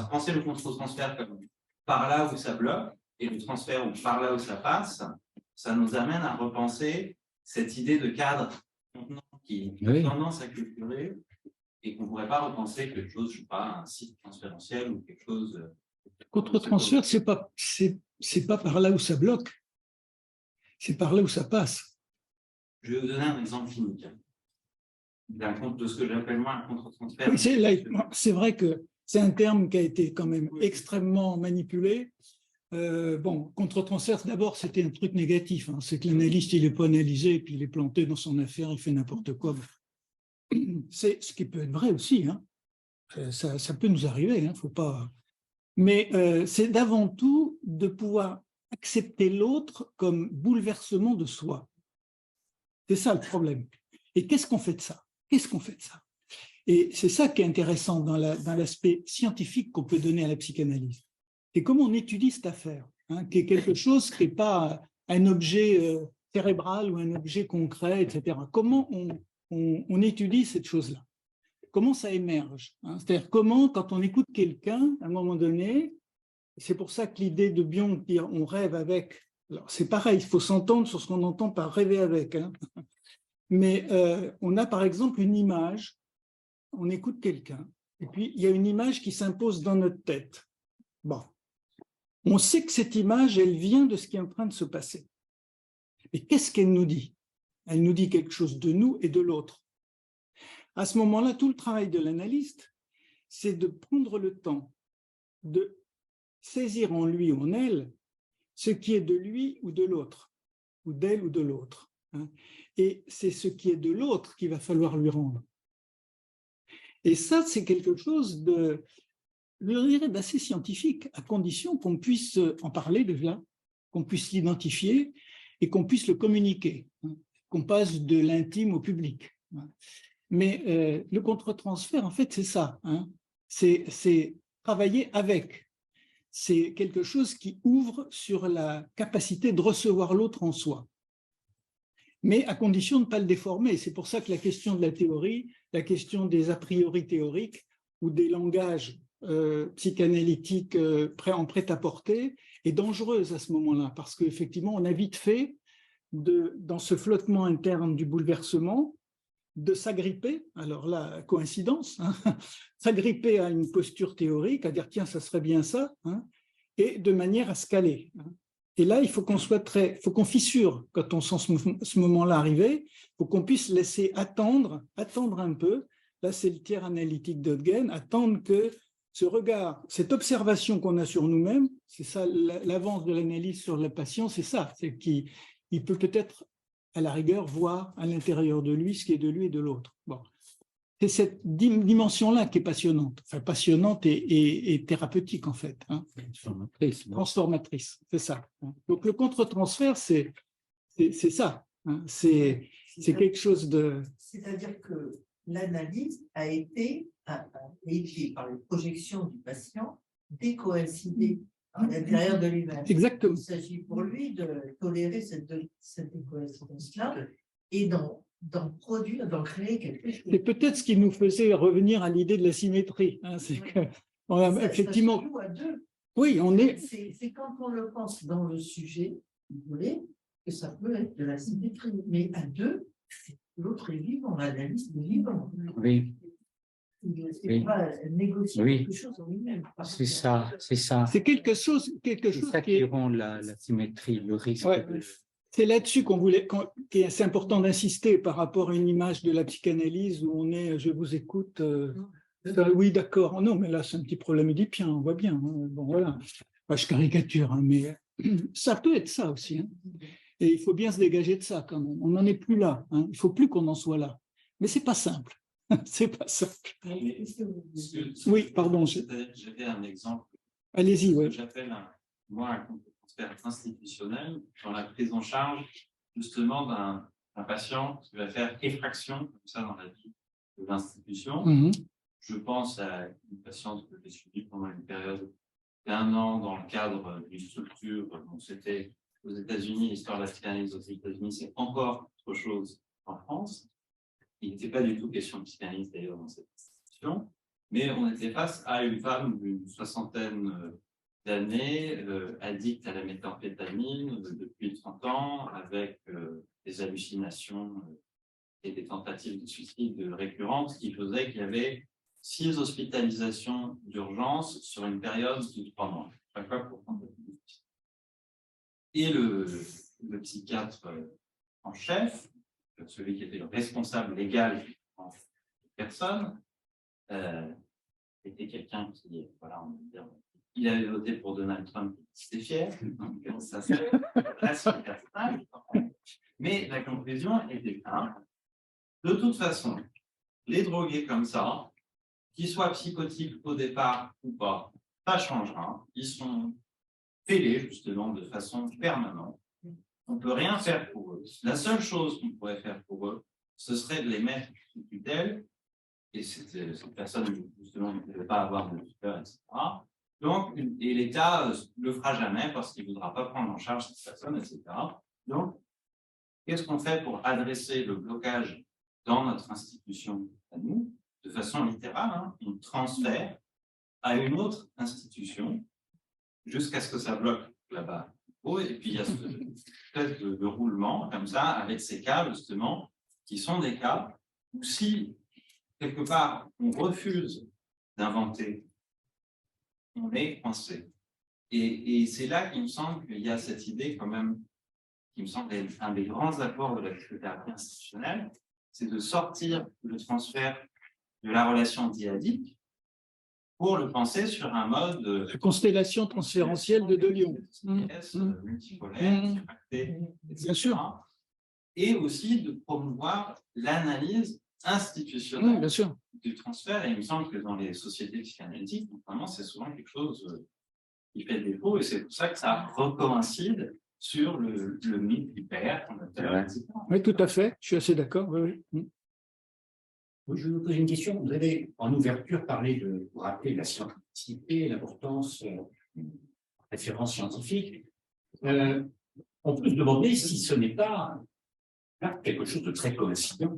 penser le contre-transfert comme par là où ça bloque et le transfert par là où ça passe, ça nous amène à repenser cette idée de cadre qui a tendance à culturer et qu'on ne pourrait pas repenser quelque chose, je ne sais pas, un site transférentiel ou quelque chose. Contre-transfert, c'est pas par là où ça bloque, c'est par là où ça passe. Je vais vous donner un exemple clinique de ce que j'appelle moi un contre-transfert. Oui, c'est vrai que c'est un terme qui a été quand même extrêmement manipulé. Contre-transfert, d'abord, c'était un truc négatif. Hein. C'est que l'analyste, il n'est pas analysé, et puis il est planté dans son affaire, il fait n'importe quoi. C'est ce qui peut être vrai aussi. Hein. Ça peut nous arriver, hein, faut pas. Mais c'est d'avant tout de pouvoir accepter l'autre comme bouleversement de soi. C'est ça le problème. Et qu'est-ce qu'on fait de ça? Et c'est ça qui est intéressant dans l'aspect scientifique qu'on peut donner à la psychanalyse. C'est comment on étudie cette affaire, hein, qui est quelque chose qui n'est pas un objet cérébral ou un objet concret, etc. Comment on étudie cette chose-là? Comment ça émerge, hein? C'est-à-dire comment, quand on écoute quelqu'un, à un moment donné, c'est pour ça que l'idée de Bion, dire on rêve avec, c'est pareil, il faut s'entendre sur ce qu'on entend par rêver avec, hein. Mais on a par exemple une image, on écoute quelqu'un, et puis il y a une image qui s'impose dans notre tête. Bon, on sait que cette image, elle vient de ce qui est en train de se passer. Mais qu'est-ce qu'elle nous dit? Elle nous dit quelque chose de nous et de l'autre. À ce moment-là, tout le travail de l'analyste, c'est de prendre le temps de saisir en lui ou en elle ce qui est de lui ou de l'autre, ou d'elle ou de l'autre. Et c'est ce qui est de l'autre qu'il va falloir lui rendre. Et ça, c'est quelque chose je dirais, d'assez scientifique, à condition qu'on puisse en parler déjà, qu'on puisse l'identifier et qu'on puisse le communiquer, qu'on passe de l'intime au public. Mais le contre-transfert, en fait, c'est ça. C'est travailler avec. C'est quelque chose qui ouvre sur la capacité de recevoir l'autre en soi, mais à condition de ne pas le déformer. C'est pour ça que la question de la théorie, la question des a priori théoriques ou des langages psychanalytiques en prêt-à-porter est dangereuse à ce moment-là, parce qu'effectivement, on a vite fait, dans ce flottement interne du bouleversement, de s'agripper, alors là, coïncidence, hein, s'agripper à une posture théorique, à dire tiens, ça serait bien ça, hein, et de manière à se caler. Et là, il faut qu'on faut qu'on fissure quand on sent ce moment-là arriver, il faut qu'on puisse laisser attendre un peu. Là, c'est le tiers analytique d'Ottgen, attendre que ce regard, cette observation qu'on a sur nous-mêmes, c'est ça l'avance de l'analyse sur le patient, c'est ça, c'est qu'il peut peut-être à la rigueur, voir à l'intérieur de lui ce qui est de lui et de l'autre. Bon. C'est cette dimension-là qui est passionnante, enfin passionnante et thérapeutique en fait. Hein. Transformatrice, c'est ça. Hein. Donc le contre-transfert, c'est ça. Hein. C'est quelque chose de... C'est-à-dire que l'analyse a été par les projections du patient, décoïncidée à l'intérieur de lui-même. Exactement. Il s'agit pour lui de tolérer cette décoïncidence-là et d'en produire, d'en créer quelque chose. C'est peut-être ce qui nous faisait revenir à l'idée de la symétrie. Hein, c'est que on a effectivement. Ça se joue à deux. Oui, on est. C'est quand on le pense dans le sujet, vous voulez, que ça peut être de la symétrie. Mais à deux, l'autre est vivant, l'analyste est vivant. Oui. Il va négocier quelque chose en lui-même. C'est ça, c'est ça. C'est quelque chose ça qui rend la symétrie, le risque. Ouais. C'est là-dessus qui est assez important d'insister par rapport à une image de la psychanalyse où on est, je vous écoute, oui, d'accord, non, mais là, c'est un petit problème édipien, on voit bien. Hein. Bon, voilà, enfin, je caricature, hein, mais ça peut être ça aussi. Hein. Et il faut bien se dégager de ça quand même. On n'en est plus là. Hein. Il ne faut plus qu'on en soit là. Mais ce n'est pas simple. C'est pas simple. Oui, pardon. J'avais un exemple. Allez-y, oui. J'appelle un contre-transfert institutionnel dans la prise en charge justement d'un patient qui va faire effraction comme ça dans la vie de l'institution. Je pense à une patiente que j'ai suivie pendant une période d'1 an dans le cadre d'une structure. Donc c'était aux États-Unis, l'histoire de la psychanalyse aux États-Unis, c'est encore autre chose en France. Il n'était pas du tout question de psychanalyse d'ailleurs dans cette institution, mais on était face à une femme d'une 60aine d'années, addicte à la méthamphétamine depuis 30 ans, avec des hallucinations et des tentatives de suicide récurrentes, qui faisaient qu'il y avait 6 hospitalisations d'urgence sur une période de 3 mois. Chaque fois pour prendre des et le psychiatre en chef, celui qui était le responsable légal en personne, était quelqu'un qui, voilà, on va dire, il avait voté pour Donald Trump, c'était fier, donc ça c'est un personnage. Mais la conclusion était simple. De toute façon, les drogués comme ça, qu'ils soient psychotiques au départ ou pas, ça changera. Ils sont fêlés justement de façon permanente. On ne peut rien faire pour eux. La seule chose qu'on pourrait faire pour eux, ce serait de les mettre sous tutelle et cette personne, justement, ne devait pas avoir de tuteur, etc. Donc, et l'État ne le fera jamais parce qu'il ne voudra pas prendre en charge cette personne, etc. Donc, qu'est-ce qu'on fait pour adresser le blocage dans notre institution à nous, de façon littérale, hein, on transfère à une autre institution jusqu'à ce que ça bloque là-bas. Et puis, il y a cette espèce de roulement, comme ça, avec ces cas, justement, qui sont des cas où si, quelque part, on refuse d'inventer, on est coincé. Et c'est là qu'il me semble qu'il y a cette idée, quand même, qui me semble être un des grands apports de la psychothérapie institutionnelle, c'est de sortir le transfert de la relation dyadique pour le penser sur un mode… La constellation transférentielle de Lyon. Multipolaire, etc. Bien sûr. Et aussi de promouvoir l'analyse institutionnelle bien sûr. du transfert. Et il me semble que dans les sociétés psychanalytiques, notamment, c'est souvent quelque chose qui fait défaut. Et c'est pour ça que ça recoïncide sur le mythe du père. Oui, tout à fait. Je suis assez d'accord. Oui, oui. Oui, je vais vous poser une question. Vous avez, en ouverture, parlé de, vous rappelez, la scientificité, l'importance de références scientifiques. On peut se demander si ce n'est pas quelque chose de très coïncident.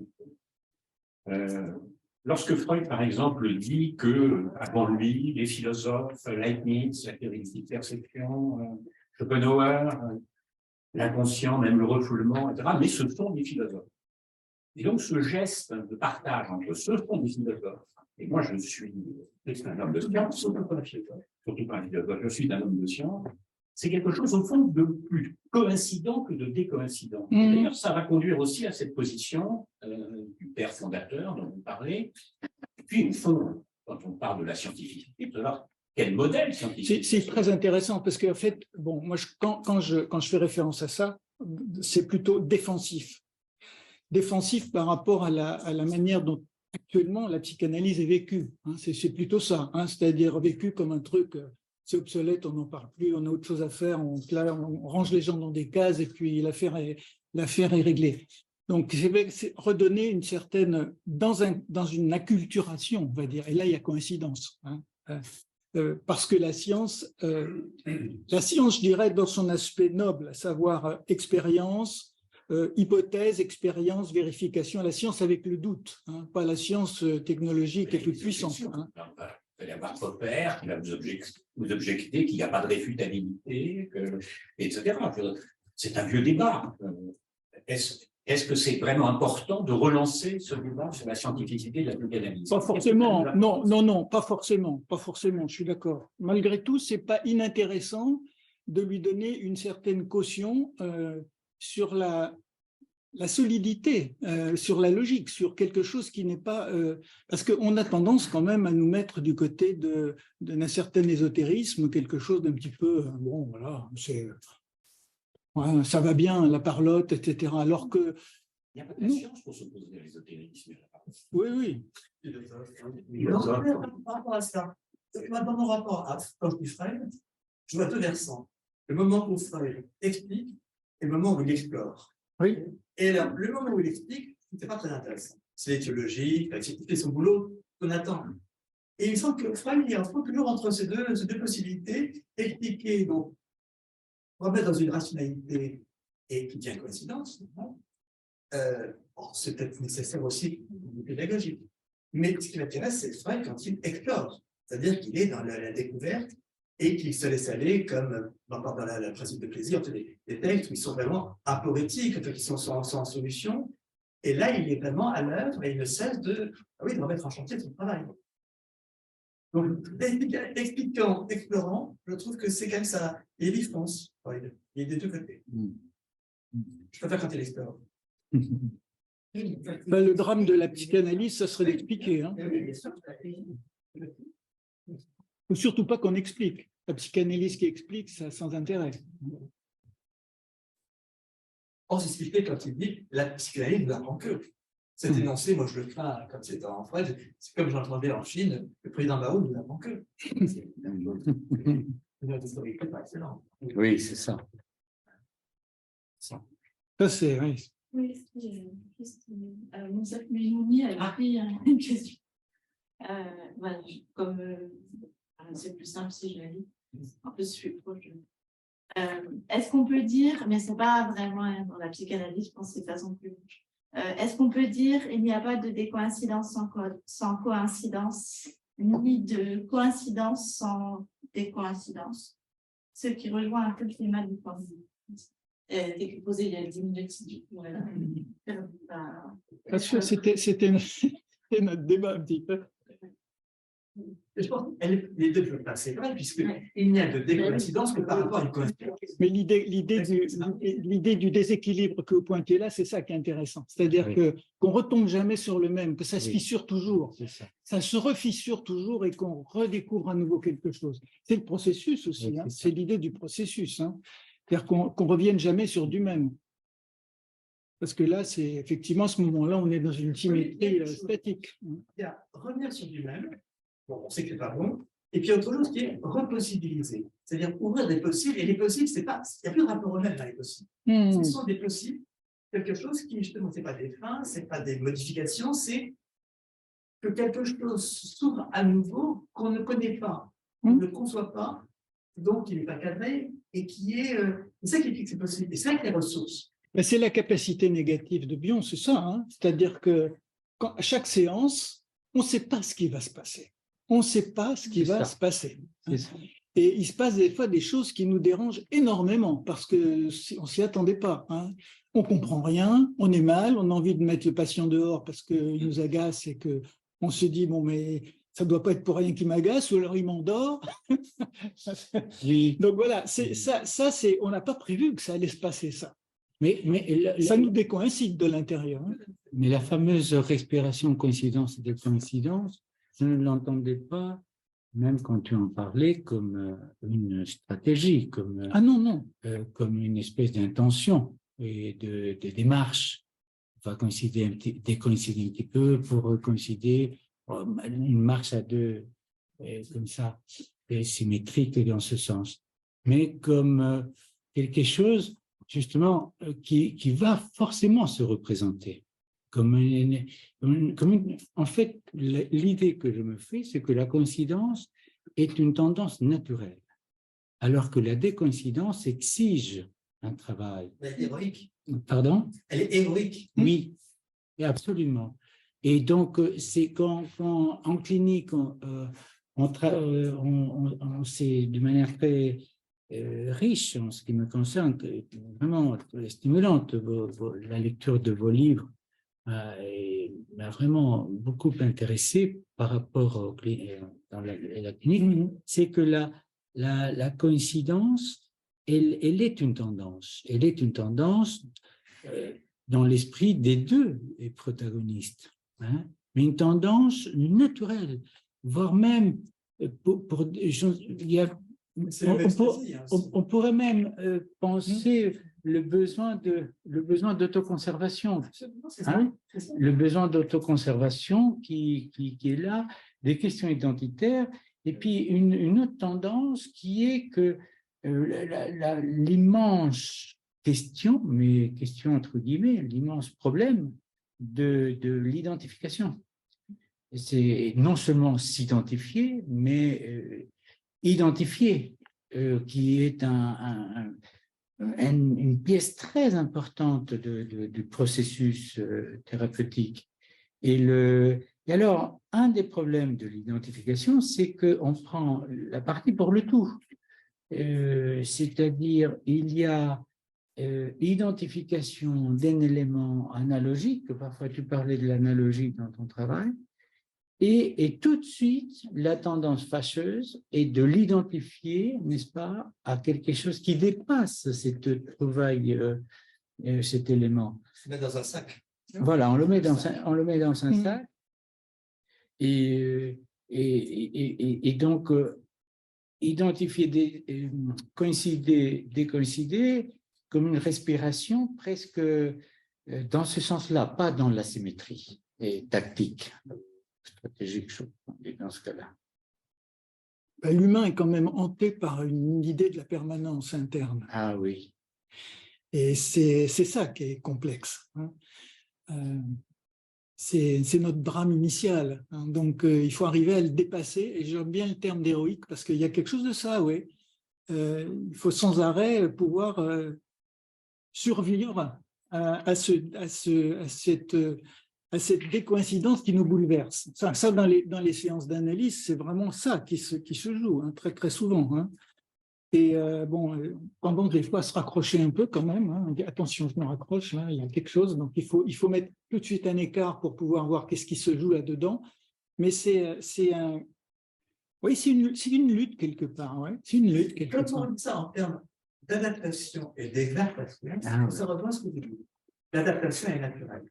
Lorsque Freud, par exemple, dit que, avant lui, les philosophes, Leibniz, la théorie de la perception, Schopenhauer, l'inconscient, même le refoulement, etc., mais ce sont des philosophes. Et donc, ce geste de partage entre ce sont des philosophes, et moi, je suis un homme de science, surtout pas un philosophe, je suis un homme de science, c'est quelque chose, au fond, de plus coïncident que de décoïncident. D'ailleurs, ça va conduire aussi à cette position du père fondateur dont vous parlez. Et puis, au fond, quand on parle de la scientificité, alors, quel modèle scientifique? C'est très intéressant, parce qu'en fait, bon, moi, quand je fais référence à ça, c'est plutôt défensif. Défensif par rapport à la manière dont actuellement la psychanalyse est vécue. Hein, c'est plutôt ça, hein, c'est-à-dire vécue comme un truc, c'est obsolète, on n'en parle plus, on a autre chose à faire, on range les gens dans des cases et puis l'affaire est réglée. Donc, c'est redonner une certaine, dans une acculturation, on va dire, et là il y a coïncidence. Hein, parce que la science, je dirais, dans son aspect noble, à savoir expérience, hypothèse, expérience, vérification, la science avec le doute, hein, pas la science technologique et toute puissante. Hein. Vous allez avoir Popper qui va vous objecter qu'il n'y a pas de réfutabilité, etc. C'est un vieux débat. Est-ce que c'est vraiment important de relancer ce débat sur la scientificité de la psychanalyse? Pas forcément, non, pas forcément, je suis d'accord. Malgré tout, c'est pas inintéressant de lui donner une certaine caution sur la solidité, sur la logique, sur quelque chose qui n'est pas… parce qu'on a tendance quand même à nous mettre du côté d'un certain ésotérisme, quelque chose d'un petit peu… bon, voilà, ouais, ça va bien, la parlotte, etc. Alors que… Il n'y a pas de science pour s'opposer à l'ésotérisme. Oui, oui. Par rapport à ça, dans mon rapport à quand je dis Freud, je vois deux versants. Le moment où Freud explique et le moment où il explore. Oui. Et alors, le moment où il explique, ce n'est pas très intéressant. C'est l'éthiologie, il fait son boulot qu'on attend. Et il me semble que Freud, il y a un point toujours entre ces deux possibilités, expliquer, donc, remettre dans une rationalité et qui tient coïncidence. C'est peut-être nécessaire aussi une pédagogie. Mais ce qui m'intéresse, c'est Freud quand il explore. C'est-à-dire qu'il est dans la découverte et qu'il se laisse aller comme dans le principe de plaisir, des textes qui sont vraiment aporétiques, qui sont sans solution. Et là, il est vraiment à l'œuvre et il ne cesse de remettre en chantier son travail. Donc, expliquant, explorant, je trouve que c'est comme ça. Et il y fonce, Freud. Il est des deux côtés. Je préfère quand il explore. Le drame de la psychanalyse, ça serait d'expliquer. Hein. Faut surtout pas qu'on explique. La psychanalyse qui explique, ça sans intérêt. On s'expliquait quand il dit la psychanalyse ne l'apprend que. Cet énoncé, moi je le crains comme c'est en Freud, c'est comme j'entendais en Chine, le président Mao ne l'apprend que. Excellent. Oui, c'est ça. Ça, c'est… Oui. Oui, Monsef Mejouni a écrit une question. Voilà, comme c'est plus simple si je le lis. En plus, je suis proche. Est-ce qu'on peut dire, mais c'est pas vraiment dans la psychanalyse, je pense que c'est de façon plus. Est-ce qu'on peut dire il n'y a pas de décoïncidence sans coïncidence, ni de coïncidence sans décoïncidence, ce qui rejoint un peu le climat du point de vue posé il y a 10 minutes. Du coup, voilà. Bien sûr, c'était notre débat un petit peu. Je pense que les deux peuvent passer vrai, puisqu'il n'y a de décoïncidence que par rapport à une coïncidence. Mais l'idée du déséquilibre que vous pointez là, c'est ça qui est intéressant. C'est-à-dire qu'on ne retombe jamais sur le même, que ça se fissure toujours. Ça se refissure toujours et qu'on redécouvre à nouveau quelque chose. C'est le processus aussi, hein. C'est l'idée du processus. Hein. C'est-à-dire qu'on ne revienne jamais sur du même. Parce que là, c'est effectivement à ce moment-là, on est dans une symétrie statique. Il y a revenir sur du même. Bon, on sait que ce n'est pas bon. Et puis, autre chose qui est repossibiliser. C'est-à-dire ouvrir des possibles. Et les possibles, c'est pas, il n'y a plus de rapport au même dans les possibles. Ce sont des possibles, quelque chose qui, justement, ce n'est pas des fins, ce n'est pas des modifications, c'est que quelque chose s'ouvre à nouveau qu'on ne connaît pas, qu'on ne conçoit pas, donc qui n'est pas cadré, et qui est. C'est ça qui fait que c'est possible. Et c'est vrai que les ressources. C'est la capacité négative de Bion, c'est ça. Hein. C'est-à-dire que à chaque séance, on ne sait pas ce qui va se passer. On ne sait pas ce qui va se passer. Et il se passe des fois des choses qui nous dérangent énormément parce qu'on ne s'y attendait pas. Hein. On ne comprend rien, on est mal, on a envie de mettre le patient dehors parce qu'il nous agace et qu'on se dit, bon, mais ça ne doit pas être pour rien qu'il m'agace ou alors il m'endort. Donc voilà, on n'a pas prévu que ça allait se passer, ça. Mais ça nous décoïncide de l'intérieur. Hein. Mais la fameuse respiration coïncidence et décoïncidence, je ne l'entendais pas, même quand tu en parlais, comme une stratégie, comme une espèce d'intention et de démarche. On va décoïncider un petit peu pour coïncider, une marche à deux, comme ça, et symétrique dans ce sens. Mais comme quelque chose, justement, qui va forcément se représenter. En fait, l'idée que je me fais, c'est que la coïncidence est une tendance naturelle, alors que la décoïncidence exige un travail. Elle est héroïque. Pardon ? Elle est héroïque. Oui, absolument. Et donc, c'est quand en clinique, on sait de manière très riche en ce qui me concerne, vraiment stimulante, la lecture de vos livres m'a vraiment beaucoup intéressé par rapport dans la clinique, c'est que la coïncidence, elle est une tendance. Elle est une tendance dans l'esprit des deux protagonistes, hein, mais une tendance naturelle, voire même on pourrait même penser le besoin d'autoconservation, hein, le besoin d'autoconservation qui est là, des questions identitaires, et puis une autre tendance qui est que l'immense question, mais question entre guillemets, l'immense problème de l'identification. C'est non seulement s'identifier, mais identifier, qui est une pièce très importante du processus thérapeutique. Et alors, un des problèmes de l'identification, c'est qu'on prend la partie pour le tout. C'est-à-dire, il y a identification d'un élément analogique, parfois tu parlais de l'analogie dans ton travail, et tout de suite, la tendance fâcheuse est de l'identifier, n'est-ce pas, à quelque chose qui dépasse cette trouvaille, cet élément. On le met dans un sac. Voilà, on le met dans un sac. Et donc, identifier, coïncider, décoïncider, comme une respiration presque dans ce sens-là, pas dans la symétrie tactique. Stratégique, dans ce cas-là. L'humain est quand même hanté par une idée de la permanence interne. Ah oui. Et c'est ça qui est complexe. Hein. c'est notre drame initial. Hein. Donc, il faut arriver à le dépasser. Et j'aime bien le terme d'héroïque parce qu'il y a quelque chose de ça, oui. Il faut sans arrêt pouvoir survivre à cette décoïncidence qui nous bouleverse. Ça dans les séances d'analyse, c'est vraiment ça qui se joue, hein, très, très souvent. Hein. Et pendant des fois, se raccrocher un peu quand même. Hein. Attention, je me raccroche, là, il y a quelque chose. Donc, il faut mettre tout de suite un écart pour pouvoir voir qu'est-ce qui se joue là-dedans. Mais c'est une lutte quelque part. Ouais. C'est une lutte quelque Quand part. on dit ça en termes d'adaptation et d'exaptation, ça rejoint ce que vous dites. L'adaptation est naturelle.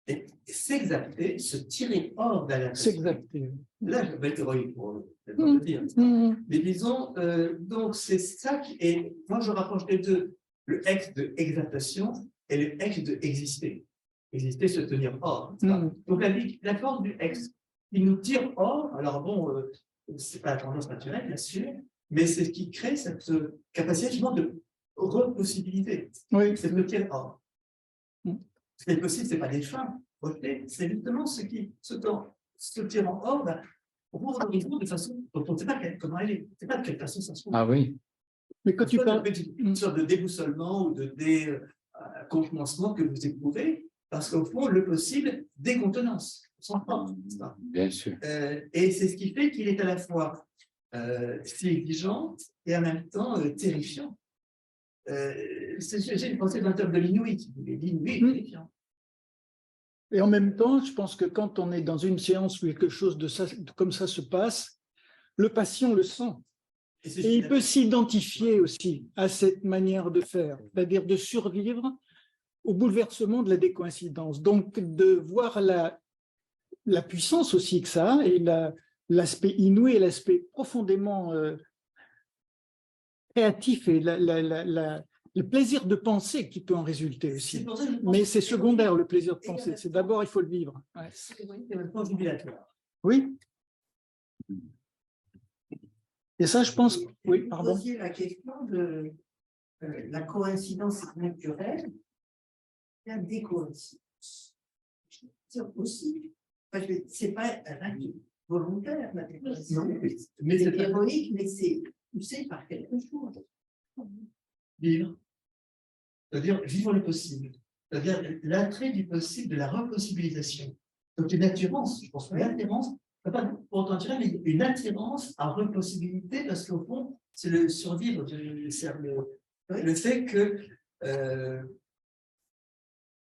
Et s'exapter, se tirer hors d'adaptation. S'exapter. Là, je vais être héroïque pour le dire. Mais disons, donc c'est ça qui est. Moi, je rapproche les deux, le ex de exaptation et le ex de exister. Exister, se tenir hors. Donc la force du ex, il nous tire hors. Alors bon, c'est pas la tendance naturelle, bien sûr, mais c'est ce qui crée cette capacité justement de repossibilité. Oui. C'est de le tirer hors. Ce qui est possible, ce n'est pas des fins rejetées, c'est justement ce qui se tire en hors, ouvre l'horizon de façon dont on ne sait pas comment elle est, on ne sait pas de quelle façon ça se trouve. Ah oui. Mais quand tu parles une sorte de déboussolement ou de décontenancement que vous éprouvez, parce qu'au fond, le possible décontenance. Bien sûr. Et c'est ce qui fait qu'il est à la fois si exigeant et en même temps terrifiant. J'ai une pensée d'un terme de l'inouï qui voulait l'inouï terrifiant. Et en même temps, je pense que quand on est dans une séance où quelque chose comme ça se passe, le patient le sent. Et il peut s'identifier aussi à cette manière de faire, c'est-à-dire de survivre au bouleversement de la décoïncidence. Donc, de voir la puissance aussi que ça a et l'aspect inouï et l'aspect profondément créatif et le plaisir de penser qui peut en résulter aussi. Mais c'est secondaire, le plaisir de penser. C'est d'abord, il faut le vivre. Ouais. C'est maintenant jubilatoire. Oui. Et ça, je pense... Oui, pardon. Vous posiez la question de la coïncidence naturelle, la décoïncidence. C'est aussi, c'est pas un acte volontaire, la décoïncidence. Mais c'est ironique, mais c'est poussé par quelque chose. Vivre. C'est-à-dire vivre le possible. C'est-à-dire l'attrait du possible, de la repossibilisation. Donc une attirance, je pense, une attirance, pas pour autant attirer, mais une attirance à repossibilité, parce qu'au fond, c'est le survivre, le fait que.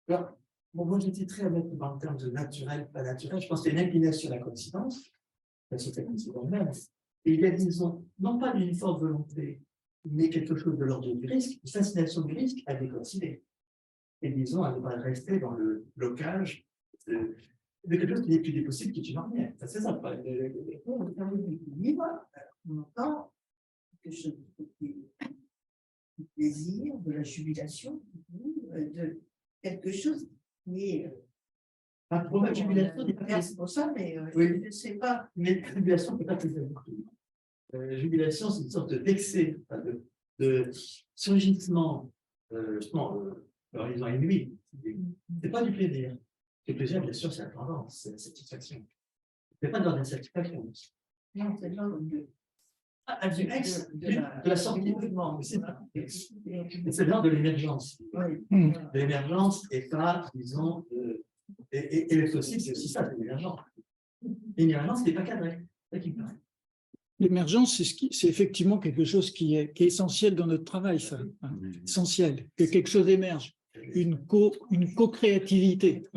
Alors, bon, moi j'étais très à mettre dans le terme de naturel, pas naturel, je pense qu'il y a une inclination à la coïncidence, la société coïncidente même, et il y a, disons, non pas d'une forte volonté, mais quelque chose de l'ordre du risque, une fascination du risque à décoïncider. Et disons, à ne pas rester dans le blocage de quelque chose qui n'est plus possible, qui est une ornière. Ça, c'est ça. On entend quelque chose du plaisir, de la jubilation, de quelque chose qui est. Pour la jubilation, Merci pour ça, mais oui. je ne sais pas. Mais la jubilation ne peut pas être jubilation, c'est une sorte d'excès, de surgissement, l'horizon inouï. Ce n'est pas du plaisir. Le plaisir, bien sûr, c'est la tendance, c'est la satisfaction. Ce n'est pas dans la satisfaction. Non, c'est l'ordre de la sortie du mouvement. C'est l'ordre de l'émergence. De l'émergence et pas, disons, et le possible, c'est aussi ça, c'est l'émergence. L'émergence n'est pas cadrée. C'est ça qui me paraît. L'émergence, c'est effectivement quelque chose qui est essentiel dans notre travail, ça. Essentiel, que quelque chose émerge, une co-créativité.